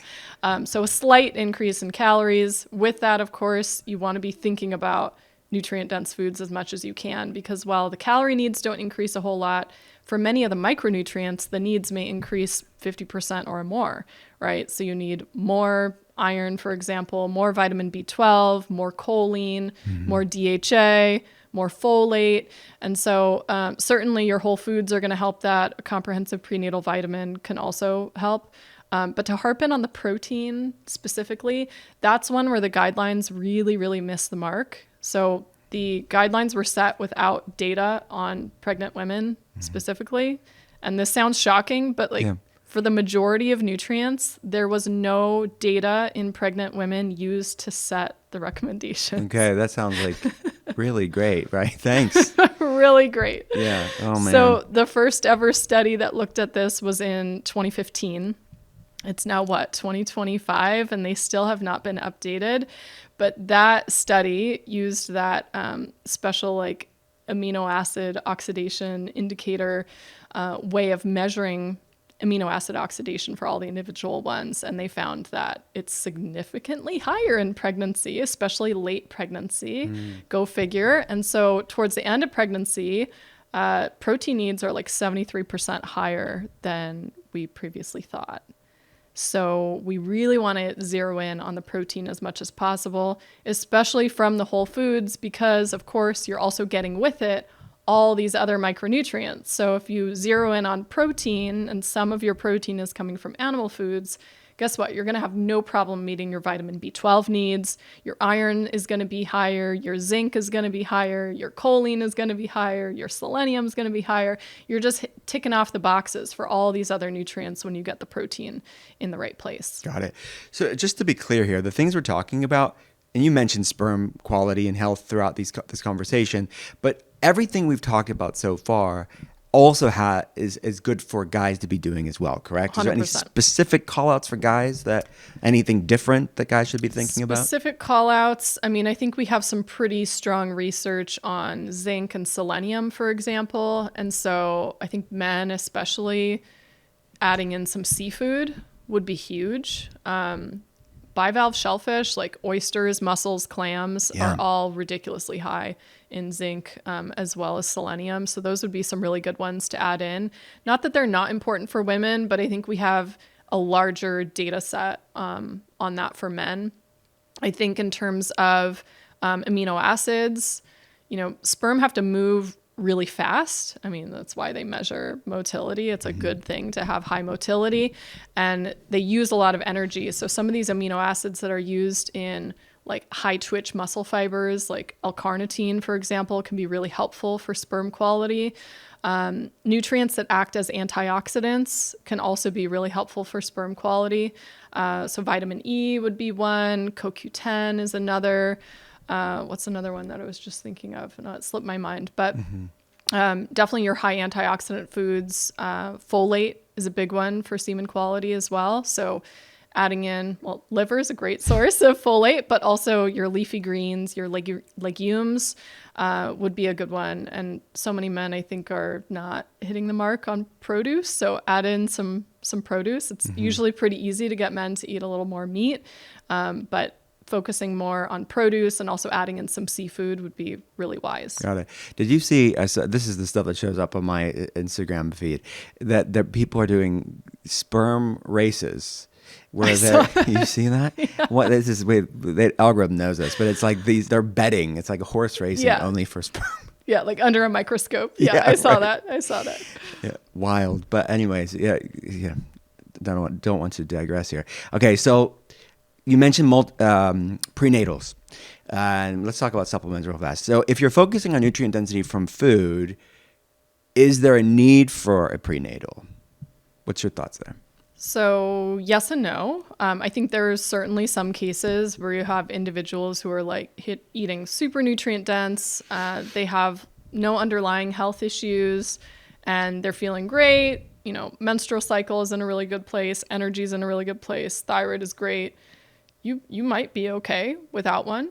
So a slight increase in calories. With that, of course, you want to be thinking about nutrient-dense foods as much as you can, because while the calorie needs don't increase a whole lot, for many of the micronutrients, the needs may increase 50% or more, right? So you need more iron, for example, more vitamin B12, more choline, more DHA, more folate. And so certainly your whole foods are going to help that. A comprehensive prenatal vitamin can also help. But to harp in on the protein specifically, that's one where the guidelines really, really miss the mark. So the guidelines were set without data on pregnant women specifically. And this sounds shocking, but for the majority of nutrients, there was no data in pregnant women used to set the recommendations. Okay, that sounds like really great, right? Thanks. Really great. Yeah. Oh, man. So the first ever study that looked at this was in 2015. It's now 2025, and they still have not been updated. But that study used that special like amino acid oxidation indicator way of measuring amino acid oxidation for all the individual ones. And they found that it's significantly higher in pregnancy, especially late pregnancy. Go figure. And so towards the end of pregnancy, protein needs are like 73% higher than we previously thought. So we really want to zero in on the protein as much as possible, especially from the whole foods, because of course you're also getting with it all these other micronutrients. So if you zero in on protein and some of your protein is coming from animal foods, guess what? You're going to have no problem meeting your vitamin B12 needs. Your iron is going to be higher. Your zinc is going to be higher. Your choline is going to be higher. Your selenium is going to be higher. You're just ticking off the boxes for all these other nutrients when you get the protein in the right place. Got it. So just to be clear here, the things we're talking about, and you mentioned sperm quality and health throughout this conversation, but everything we've talked about so far also is good for guys to be doing as well, correct? 100%. Is there any specific call-outs for guys, that anything different that guys should be thinking about? Specific call-outs, I mean, I think we have some pretty strong research on zinc and selenium, for example. And so I think men especially adding in some seafood would be huge. Bivalve shellfish like oysters, mussels, clams are all ridiculously high in zinc as well as selenium. So those would be some really good ones to add in. Not that they're not important for women, but I think we have a larger data set on that for men. I think in terms of amino acids, sperm have to move really fast. I mean, that's why they measure motility. It's a good thing to have high motility, and they use a lot of energy. So some of these amino acids that are used in like high twitch muscle fibers, like L-carnitine, for example, can be really helpful for sperm quality. Nutrients that act as antioxidants can also be really helpful for sperm quality. So vitamin E would be one. CoQ10 is another. What's another one that I was just thinking of? No, it slipped my mind, but definitely your high antioxidant foods. Folate is a big one for semen quality as well. So adding in, liver is a great source of folate, but also your leafy greens, your legumes would be a good one. And so many men, I think, are not hitting the mark on produce. So add in some produce. It's usually pretty easy to get men to eat a little more meat, but focusing more on produce and also adding in some seafood would be really wise. Got it. Did you see, this is the stuff that shows up on my Instagram feed, that people are doing sperm races where you see that? Yeah. What this is, the algorithm knows this, but it's like they're betting. It's like a horse racing only for sperm. Yeah, like under a microscope. Yeah, I saw that. Yeah, wild. But anyways, yeah. Don't want to digress here. Okay, so you mentioned prenatals, and let's talk about supplements real fast. So if you're focusing on nutrient density from food, is there a need for a prenatal? What's your thoughts there? So yes and no. I think there's certainly some cases where you have individuals who are like eating super nutrient dense. They have no underlying health issues and they're feeling great. You know, menstrual cycle is in a really good place. Energy is in a really good place. Thyroid is great. You might be okay without one.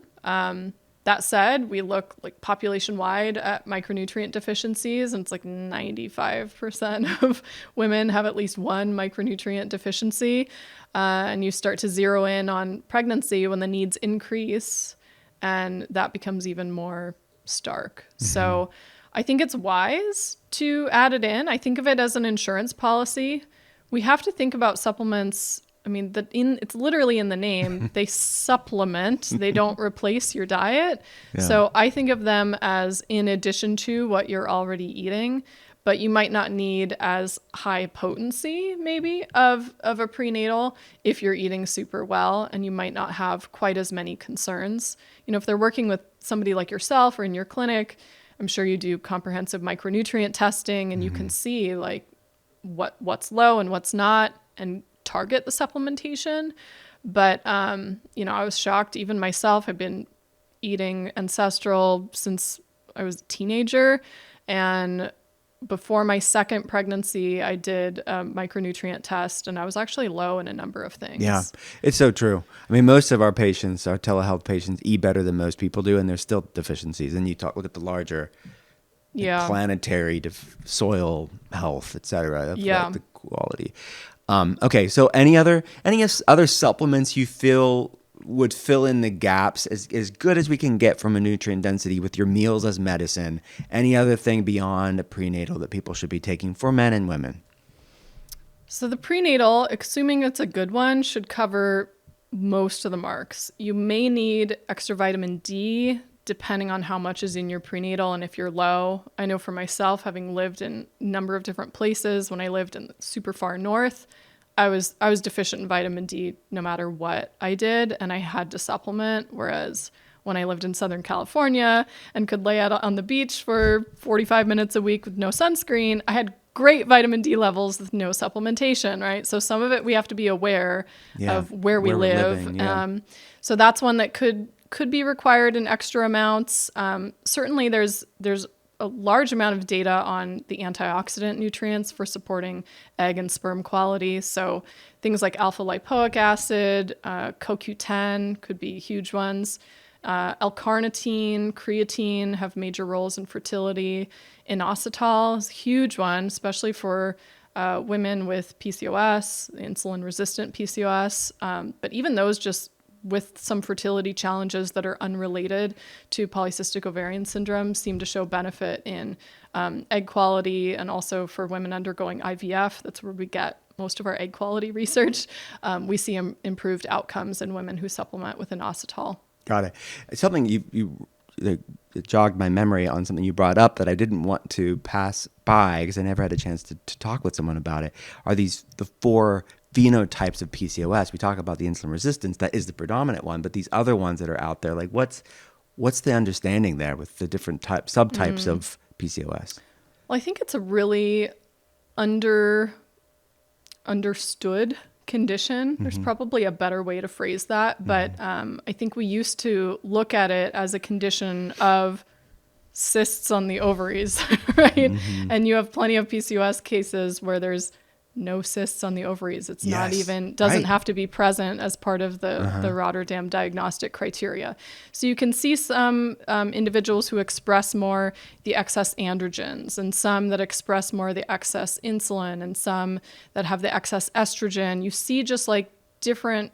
That said, we look like population wide at micronutrient deficiencies, and it's like 95% of women have at least one micronutrient deficiency. And you start to zero in on pregnancy when the needs increase, and that becomes even more stark. Mm-hmm. So I think it's wise to add it in. I think of it as an insurance policy. We have to think about supplements. I mean, it's literally in the name. They supplement. They don't replace your diet. Yeah. So I think of them as in addition to what you're already eating, but you might not need as high potency maybe of a prenatal if you're eating super well, and you might not have quite as many concerns. You know, if they're working with somebody like yourself or in your clinic, I'm sure you do comprehensive micronutrient testing, and you can see like what's low and what's not, and target the supplementation. But, you know, I was shocked. Even myself, I've been eating ancestral since I was a teenager. And before my second pregnancy, I did a micronutrient test, and I was actually low in a number of things. Yeah, it's so true. I mean, most of our patients, our telehealth patients, eat better than most people do, and there's still deficiencies. And you look at the larger planetary soil health, et cetera, like the quality. Okay, so any other supplements you feel would fill in the gaps as good as we can get from a nutrient density with your meals as medicine? Any other thing beyond a prenatal that people should be taking for men and women? So the prenatal, assuming it's a good one, should cover most of the marks. You may need extra vitamin D depending on how much is in your prenatal and if you're low. I know for myself, having lived in a number of different places, when I lived in super far north, I was deficient in vitamin D no matter what I did, and I had to supplement. Whereas when I lived in Southern California and could lay out on the beach for 45 minutes a week with no sunscreen, I had great vitamin D levels with no supplementation, right? So some of it we have to be aware of where we live. Living, so that's one that could be required in extra amounts. Certainly there's a large amount of data on the antioxidant nutrients for supporting egg and sperm quality. So things like alpha lipoic acid, CoQ10 could be huge ones. L-carnitine, creatine have major roles in fertility. Inositol is a huge one, especially for women with PCOS, insulin-resistant PCOS. But even those just with some fertility challenges that are unrelated to polycystic ovarian syndrome seem to show benefit in egg quality, and also for women undergoing IVF. That's where we get most of our egg quality research. We see improved outcomes in women who supplement with inositol. Got it. Something you jogged my memory on something you brought up that I didn't want to pass by because I never had a chance to talk with someone about it. Are the 4 phenotypes of PCOS? We talk about the insulin resistance, that is the predominant one, but these other ones that are out there, like what's the understanding there with the different subtypes of PCOS? Well, I think it's a really understood condition. There's probably a better way to phrase that, but I think we used to look at it as a condition of cysts on the ovaries, right? And you have plenty of PCOS cases where there's no cysts on the ovaries. It's not even, doesn't have to be present as part of the Rotterdam diagnostic criteria. So you can see some individuals who express more the excess androgens, and some that express more the excess insulin, and some that have the excess estrogen. You see just like different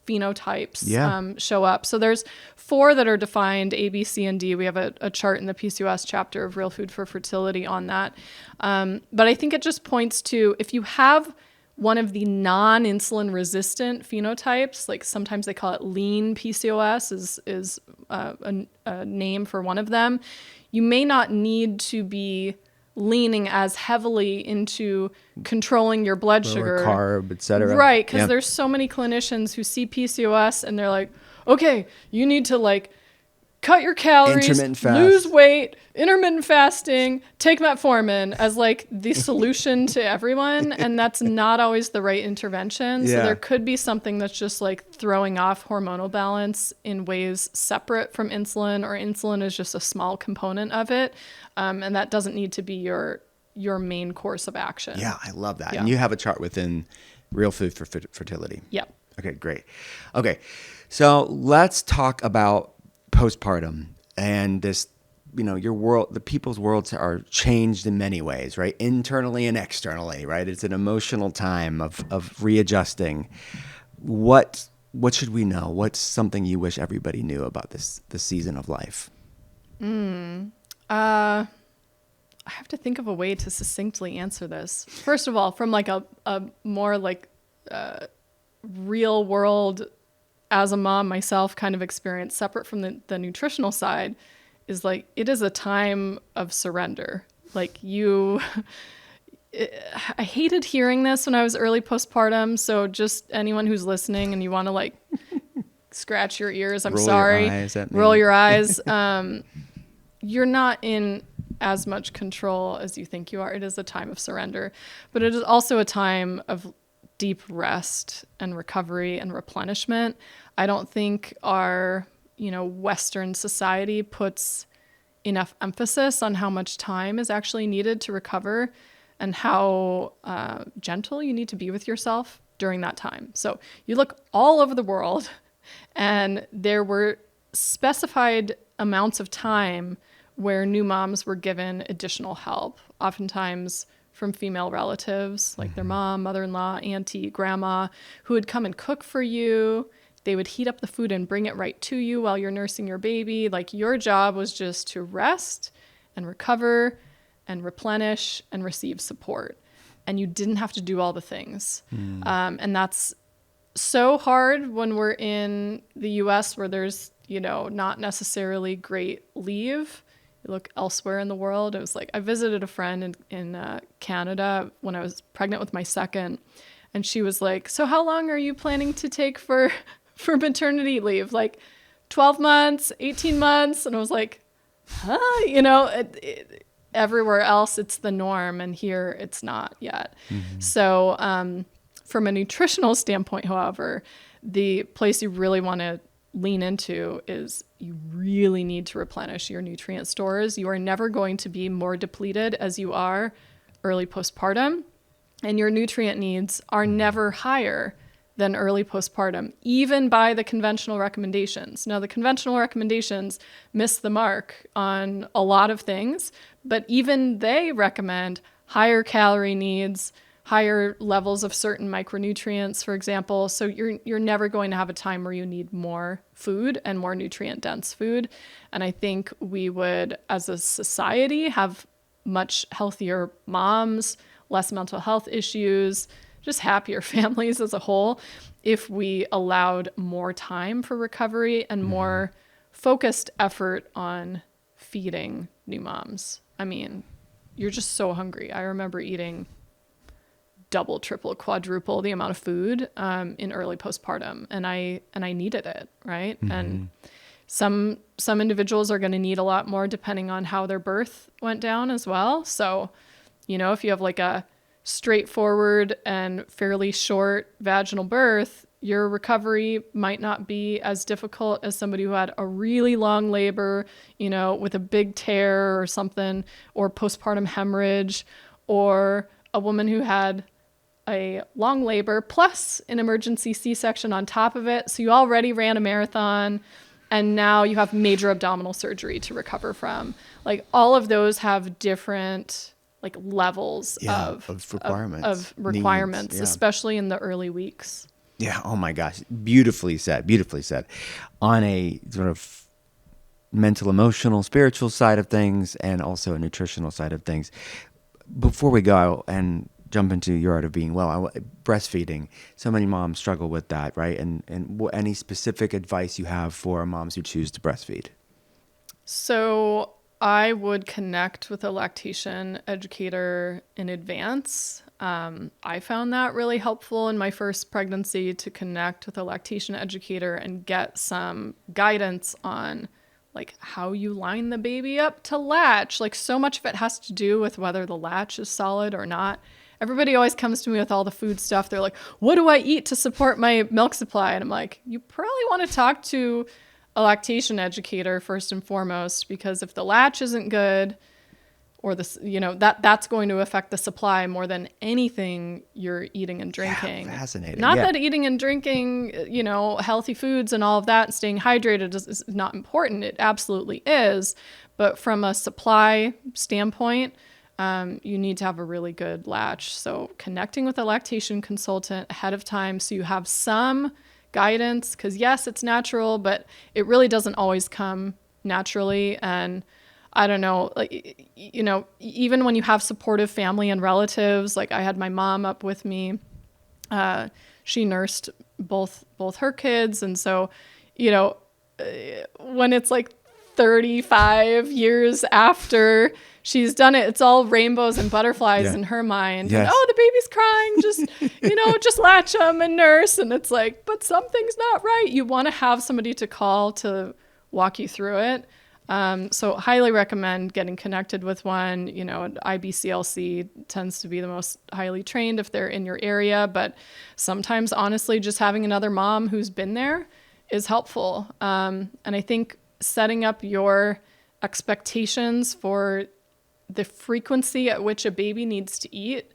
phenotypes show up. So there's 4 that are defined, A, B, C, and D. We have a chart in the PCOS chapter of Real Food for Fertility on that. But I think it just points to, if you have one of the non-insulin resistant phenotypes, like sometimes they call it lean PCOS is a name for one of them, you may not need to be leaning as heavily into controlling your blood sugar, carb, etc. Right, because there's so many clinicians who see PCOS and they're like, okay, you need to like cut your calories, Intermittent fast. lose weight, intermittent fasting, take metformin as like the solution to everyone. And that's not always the right intervention. So Yeah. there could be something that's just like throwing off hormonal balance in ways separate from insulin, or insulin is just a small component of it. And that doesn't need to be your main course of action. Yeah, I love that. Yeah. And you have a chart within Real Food for Fertility. Yep. Okay, great. Okay, so let's talk about postpartum and this, your world, the people's worlds are changed in many ways, right? Internally and externally, right? It's an emotional time of readjusting. What should we know? What's something you wish everybody knew about this season of life? I have to think of a way to succinctly answer this. First of all, from like a more like real world, as a mom myself, kind of experience separate from the nutritional side, is like it is a time of surrender. Like I hated hearing this when I was early postpartum. So just anyone who's listening and you want to like scratch your ears, I'm sorry. Roll your eyes. You're not in as much control as you think you are. It is a time of surrender, but it is also a time of deep rest and recovery and replenishment. I don't think our, Western society puts enough emphasis on how much time is actually needed to recover and how gentle you need to be with yourself during that time. So you look all over the world and there were specified amounts of time where new moms were given additional help, oftentimes from female relatives, like their mom, mother-in-law, auntie, grandma, who would come and cook for you. They would heat up the food and bring it right to you while you're nursing your baby. Like your job was just to rest and recover and replenish and receive support. And you didn't have to do all the things. And that's so hard when we're in the US where there's, not necessarily great leave. You look elsewhere in the world. It was like, I visited a friend in Canada when I was pregnant with my second. And she was like, so how long are you planning to take for maternity leave? Like 12 months, 18 months? And I was like, huh? Everywhere else, it's the norm. And here it's not yet. So from a nutritional standpoint, however, the place you really want to lean into is you really need to replenish your nutrient stores. You are never going to be more depleted as you are early postpartum, and your nutrient needs are never higher than early postpartum, even by the conventional recommendations. Now, the conventional recommendations miss the mark on a lot of things, but even they recommend higher calorie needs, higher levels of certain micronutrients, for example. So you're never going to have a time where you need more food and more nutrient dense food. And I think we would, as a society, have much healthier moms, less mental health issues, just happier families as a whole, if we allowed more time for recovery and more focused effort on feeding new moms. I mean, you're just so hungry. I remember eating double, triple, quadruple the amount of food in early postpartum, and I needed it, right? And some individuals are going to need a lot more depending on how their birth went down as well. So, if you have like a straightforward and fairly short vaginal birth, your recovery might not be as difficult as somebody who had a really long labor, with a big tear or something, or postpartum hemorrhage, or a woman who had a long labor plus an emergency C-section on top of it. So you already ran a marathon and now you have major abdominal surgery to recover from. Like all of those have different like levels of requirements, Needs, especially in the early weeks. Yeah. Oh my gosh. Beautifully said. Beautifully said. On a sort of mental, emotional, spiritual side of things, and also a nutritional side of things. Before we go and jump into your art of being well, breastfeeding. So many moms struggle with that, right? And any specific advice you have for moms who choose to breastfeed? So I would connect with a lactation educator in advance. I found that really helpful in my first pregnancy to connect with a lactation educator and get some guidance on like how you line the baby up to latch. Like so much of it has to do with whether the latch is solid or not. Everybody always comes to me with all the food stuff. They're like, what do I eat to support my milk supply? And I'm like, you probably want to talk to a lactation educator first and foremost, because if the latch isn't good, or this, that's going to affect the supply more than anything you're eating and drinking. Yeah, fascinating. Not that eating and drinking, healthy foods and all of that and staying hydrated is not important. It absolutely is. But from a supply standpoint, you need to have a really good latch. So connecting with a lactation consultant ahead of time so you have some guidance, because yes, it's natural, but it really doesn't always come naturally. And I don't know, like, even when you have supportive family and relatives, like I had my mom up with me, she nursed both her kids. And so, when it's like 35 years after she's done it, it's all rainbows and butterflies in her mind. Yes. And, oh, the baby's crying, just, just latch them and nurse. And it's like, but something's not right. You want to have somebody to call to walk you through it. So highly recommend getting connected with one. IBCLC tends to be the most highly trained if they're in your area, but sometimes honestly, just having another mom who's been there is helpful. And I think setting up your expectations for the frequency at which a baby needs to eat.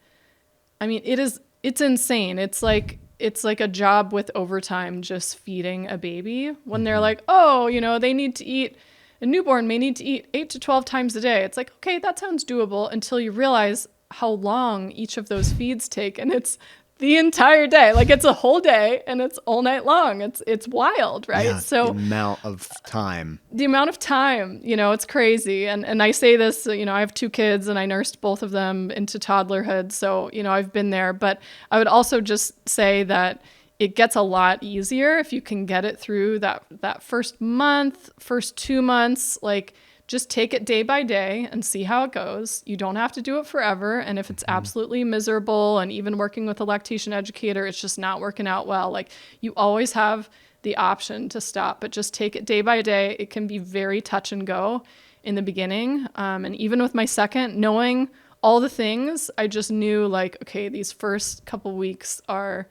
I mean, it's insane. It's like a job with overtime, just feeding a baby when they're like, oh, they need to eat. A newborn may need to eat 8 to 12 times a day. It's like, okay, that sounds doable until you realize how long each of those feeds take. And it's the entire day. Like it's a whole day and it's all night long. It's wild, right? Yeah, so the amount of time, it's crazy. And I say this, I have 2 kids and I nursed both of them into toddlerhood. So, I've been there, but I would also just say that it gets a lot easier if you can get it through that first month, first 2 months, like just take it day by day and see how it goes. You don't have to do it forever. And if it's absolutely miserable, and even working with a lactation educator, it's just not working out well, like you always have the option to stop, but just take it day by day. It can be very touch and go in the beginning. And even with my second, knowing all the things, I just knew like, okay, these first couple weeks are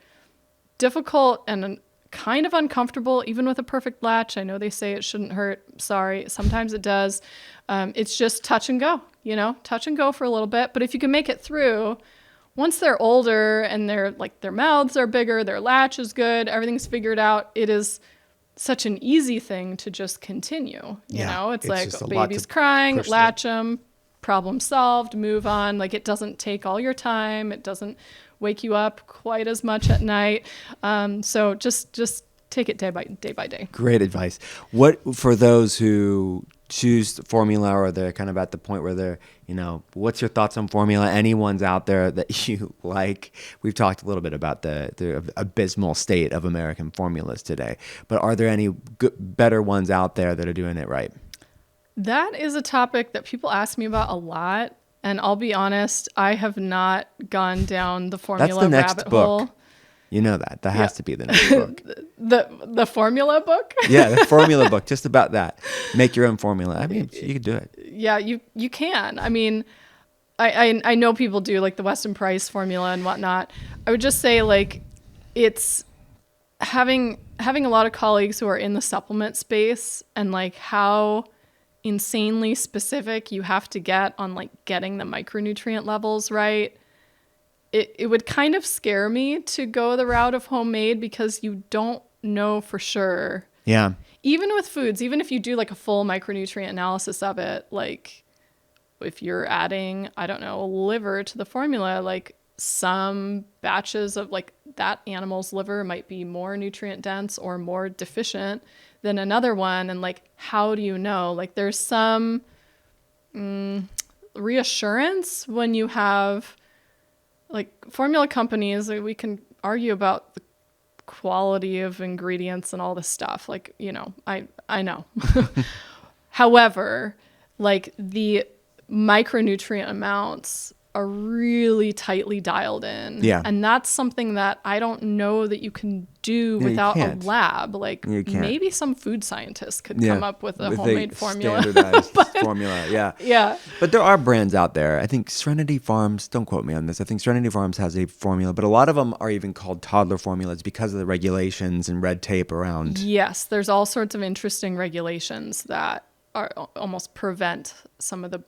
difficult and kind of uncomfortable, even with a perfect latch. I know they say it shouldn't hurt. Sorry, sometimes it does. It's just touch and go, touch and go for a little bit. But if you can make it through, once they're older and their mouths are bigger, their latch is good, everything's figured out, it is such an easy thing to just continue. It's like baby's crying, latch them, problem solved, move on. Like it doesn't take all your time. It doesn't wake you up quite as much at night. So just take it day by day. Great advice. What, for those who choose formula, or they're kind of at the point where they're, what's your thoughts on formula? Anyone's out there that you like? We've talked a little bit about the abysmal state of American formulas today, but are there any better ones out there that are doing it right? That is a topic that people ask me about a lot. And I'll be honest, I have not gone down the formula rabbit hole. Book. You know that. That has to be the next book. The formula book? Yeah, the formula book. Just about that. Make your own formula. I mean, you can do it. Yeah, you can. I mean, I know people do like the Weston Price formula and whatnot. I would just say like it's having a lot of colleagues who are in the supplement space, and like how insanely specific you have to get on like getting the micronutrient levels right. It would kind of scare me to go the route of homemade, because you don't know for sure. Yeah. Even with foods, even if you do like a full micronutrient analysis of it, like if you're adding, I don't know, liver to the formula, like some batches of like that animal's liver might be more nutrient dense or more deficient than another one. And like, how do you know? Like there's some reassurance when you have like formula companies. We can argue about the quality of ingredients and all this stuff. Like, I know. However, like the micronutrient amounts are really tightly dialed in. Yeah. And that's something that I don't know that you can do No, you without a can't. lab. Like You can't. maybe some food scientist could Yeah. come up with a With homemade formula. standardized formula. Yeah. Yeah. But there are brands out there. I think Serenity Farms, don't quote me on this. I think Serenity Farms has a formula, but a lot of them are even called toddler formulas because of the regulations and red tape around. Yes, there's all sorts of interesting regulations that are almost prevent some of the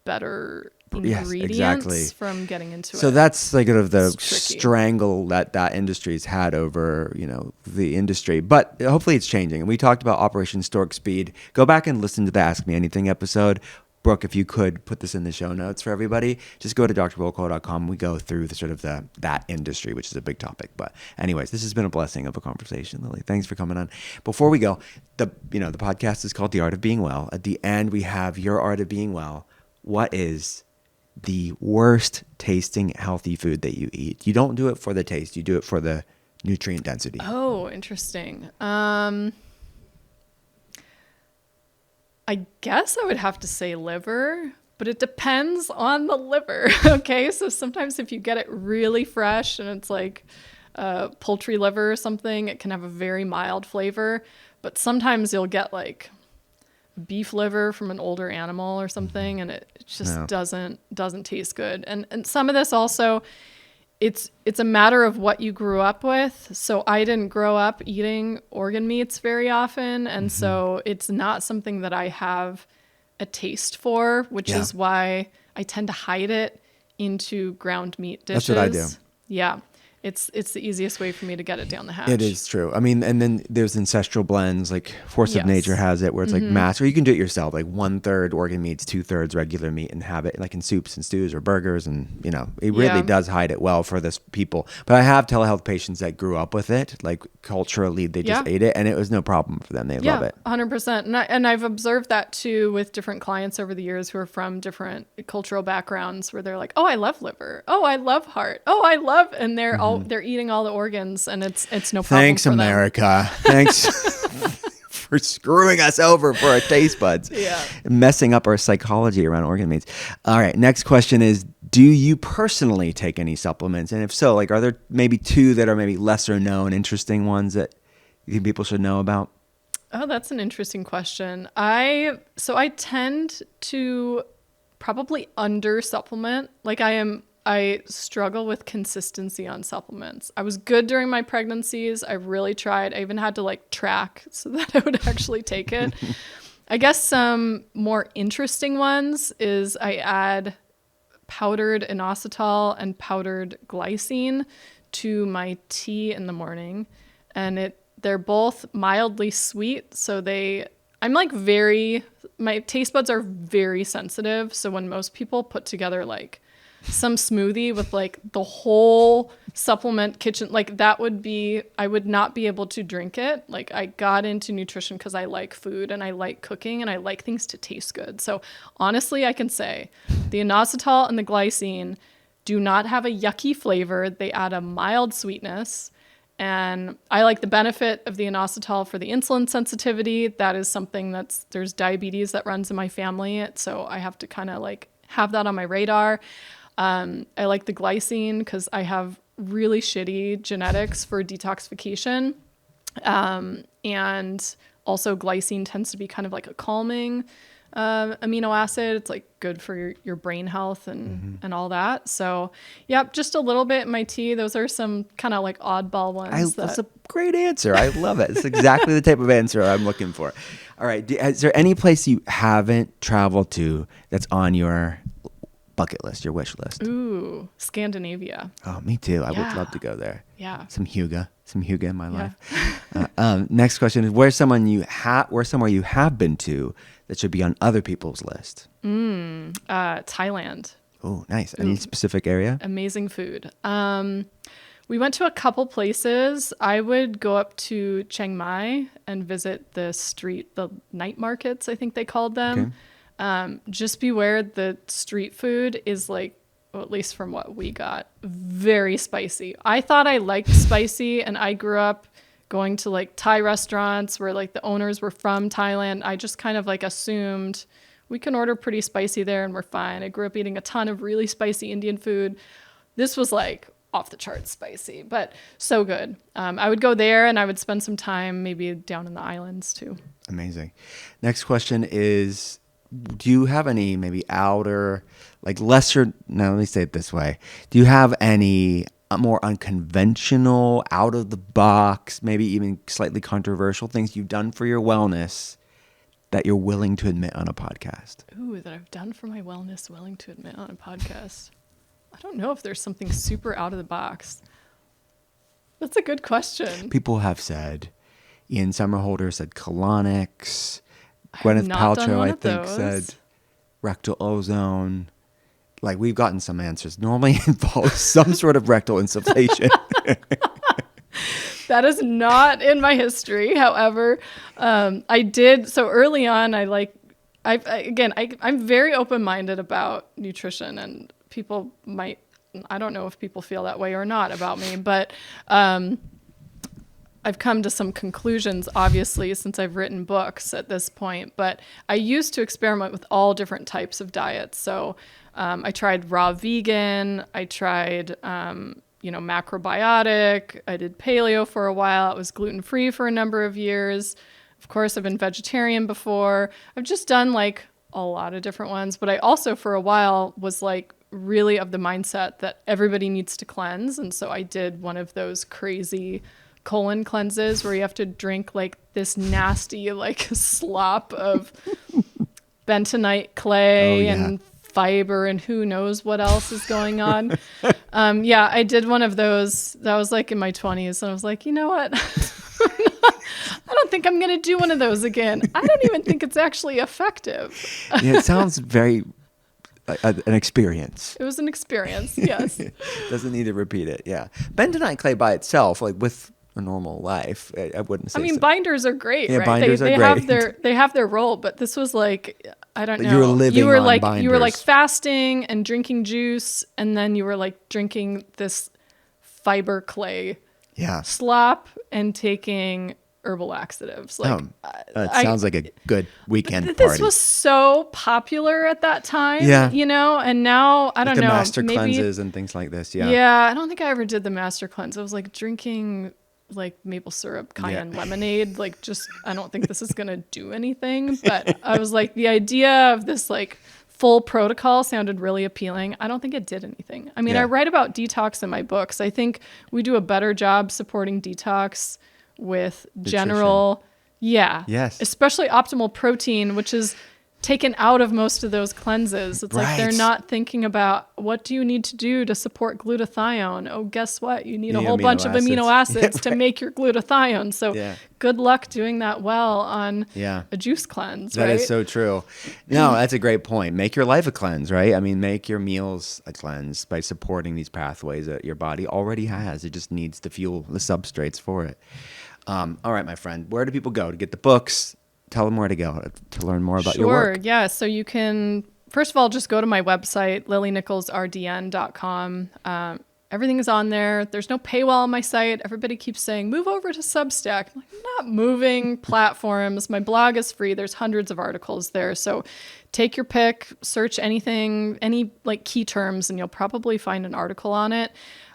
better Yes, ingredients exactly. from getting into it. So that's like kind of the It's tricky. strangle that industry's had over, the industry. But hopefully it's changing. And we talked about Operation Stork Speed. Go back and listen to the Ask Me Anything episode. Brooke, if you could put this in the show notes for everybody, just go to drwilco.com. We go through that industry, which is a big topic. But anyways, this has been a blessing of a conversation, Lily. Thanks for coming on. Before we go, the podcast is called The Art of Being Well. At the end, we have Your Art of Being Well. What is the worst tasting healthy food that you eat? You don't do it for the taste. You do it for the nutrient density. Oh, interesting. I guess I would have to say liver, but it depends on the liver. Okay, so sometimes if you get it really fresh and it's like poultry liver or something, it can have a very mild flavor. But sometimes you'll get like beef liver from an older animal or something, and it just doesn't taste good. And some of this also, it's a matter of what you grew up with. So I didn't grow up eating organ meats very often, and so it's not something that I have a taste for, which is why I tend to hide it into ground meat dishes. That's what I do. Yeah. It's the easiest way for me to get it down the hatch. It is true. I mean, and then there's ancestral blends, like Force of Nature has it, where it's like mass, or you can do it yourself, like 1/3 organ meats, 2/3 regular meat, and have it like in soups and stews or burgers. And, it really does hide it well for this people. But I have telehealth patients that grew up with it, like culturally, they just ate it, and it was no problem for them. They love it. 100%. And I've observed that too with different clients over the years who are from different cultural backgrounds, where they're like, oh, I love liver. Oh, I love heart. Oh, I love, and they're eating all the organs, and it's no problem. Thanks, for them. America. Thanks for screwing us over for our taste buds. Yeah. Messing up our psychology around organ meats. All right. Next question is, do you personally take any supplements? And if so, like, are there maybe two that are maybe lesser known, interesting ones that you think people should know about? Oh, that's an interesting question. So I tend to probably under supplement. Like I struggle with consistency on supplements. I was good during my pregnancies. I really tried. I even had to like track so that I would actually take it. I guess some more interesting ones is I add powdered inositol and powdered glycine to my tea in the morning. And they're both mildly sweet. So I'm like my taste buds are very sensitive. So when most people put together like some smoothie with like the whole supplement kitchen, like I would not be able to drink it. Like I got into nutrition because I like food and I like cooking and I like things to taste good. So honestly, I can say the inositol and the glycine do not have a yucky flavor. They add a mild sweetness. And I like the benefit of the inositol for the insulin sensitivity. That is something there's diabetes that runs in my family. So I have to kind of like have that on my radar. I like the glycine because I have really shitty genetics for detoxification. And also glycine tends to be kind of like a calming amino acid. It's like good for your brain health and all that. So just a little bit in my tea. Those are some kind of like oddball ones. That's a great answer. I love it. It's exactly the type of answer I'm looking for. All right. Is there any place you haven't traveled to that's on your bucket list, your wish list? Ooh, Scandinavia. Oh, me too. I would love to go there. Yeah. Some hygge in my life. Next question is, where's somewhere you have been to that should be on other people's list? Thailand. Oh, nice. Any specific area? Amazing food. We went to a couple places. I would go up to Chiang Mai and visit the night markets, I think they called them. Okay. Just beware, the street food is like, well, at least from what we got, very spicy. I thought I liked spicy, and I grew up going to like Thai restaurants where like the owners were from Thailand. I just kind of like assumed we can order pretty spicy there and we're fine. I grew up eating a ton of really spicy Indian food. This was like off the charts spicy, but so good. I would go there and I would spend some time maybe down in the islands too. Amazing. Next question is, do you have any maybe outer, like lesser, no, let me say it this way. Do you have any more unconventional, out of the box, maybe even slightly controversial things you've done for your wellness that you're willing to admit on a podcast? Ooh, that I've done for my wellness, willing to admit on a podcast. I don't know if there's something super out of the box. That's a good question. People have said, Ian Somerhalder said colonics. Gwyneth Paltrow, I think, said rectal ozone. Like, we've gotten some answers. Normally involves some sort of rectal insufflation. That is not in my history. However, I did. So early on, I'm very open-minded about nutrition, and people might, I don't know if people feel that way or not about me, but I've come to some conclusions, obviously, since I've written books at this point. But I used to experiment with all different types of diets. So I tried raw vegan. I tried, macrobiotic. I did paleo for a while. I was gluten-free for a number of years. Of course, I've been vegetarian before. I've just done like a lot of different ones. But I also, for a while, was like really of the mindset that everybody needs to cleanse. And so I did one of those crazy colon cleanses where you have to drink like this nasty like slop of bentonite clay and fiber and who knows what else is going on. I did one of those. That was like in my 20s. And I was like, you know what? I don't think I'm going to do one of those again. I don't even think it's actually effective. Yeah, it sounds very an experience. It was an experience, yes. Doesn't need to repeat it, yeah. Bentonite clay by itself, like with a normal life, I wouldn't say. I mean, so. Binders are great, right? Binders they are great. They have their role, but this was like, I don't know. You were living on binders. You were like fasting and drinking juice, and then you were like drinking this fiber clay slop and taking herbal laxatives. Like, that sounds like a good weekend party. This was so popular at that time, and now I don't know. The master cleanses and things like this, Yeah, I don't think I ever did the master cleanse. I was like drinking like maple syrup, cayenne lemonade. Like, just, I don't think this is going to do anything. But I was like, the idea of this like full protocol sounded really appealing. I don't think it did anything. I mean, I write about detox in my books. I think we do a better job supporting detox with general, especially optimal protein, which is taken out of most of those cleanses. It's like they're not thinking about what do you need to do to support glutathione. Oh, guess what? You need a whole bunch of amino acids to make your glutathione. So good luck doing that well on a juice cleanse. That is so true. No, that's a great point. Make your life a cleanse, right? I mean, make your meals a cleanse by supporting these pathways that your body already has. It just needs to fuel the substrates for it. All right, my friend, where do people go to get the books? Tell them where to go to learn more about your work. Sure, yeah. So you can, first of all, just go to my website, lilynicholsrdn.com. Everything is on there. There's no paywall on my site. Everybody keeps saying, move over to Substack. I'm like, I'm not moving platforms. My blog is free. There's hundreds of articles there. So take your pick, search anything, any like key terms, and you'll probably find an article on it.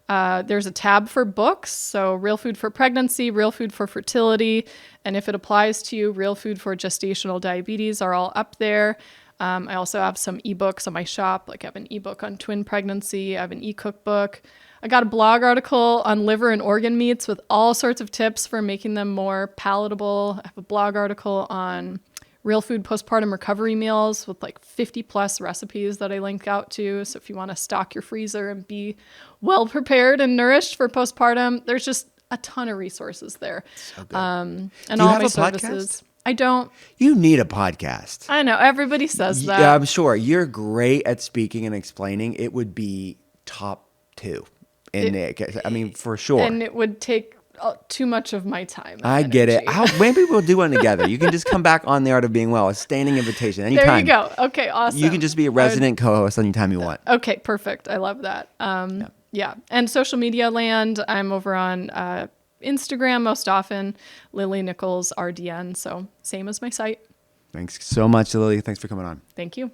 There's a tab for books. So Real Food for Pregnancy, Real Food for Fertility. And if it applies to you, Real Food for Gestational Diabetes are all up there. I also have some ebooks on my shop. Like I have an ebook on twin pregnancy. I have an e-cookbook. I got a blog article on liver and organ meats with all sorts of tips for making them more palatable. I have a blog article on real food postpartum recovery meals with like 50 plus recipes that I link out to. So if you want to stock your freezer and be well prepared and nourished for postpartum, there's just a ton of resources there. So good. And do you all have my a services. Podcast? I don't. You need a podcast. I know. Everybody says that. Yeah, I'm sure. You're great at speaking and explaining. It would be top 2 in Nick. I mean, for sure. And it would take too much of my time. I get it. Maybe we'll do one together. You can just come back on The Art of Being Well. A standing invitation anytime. There you go. Okay, awesome. You can just be a resident co-host anytime you want. Okay, perfect. I love that. Yeah. And social media land, I'm over on Instagram most often, Lily Nichols RDN. So same as my site. Thanks so much, Lily. Thanks for coming on. Thank you.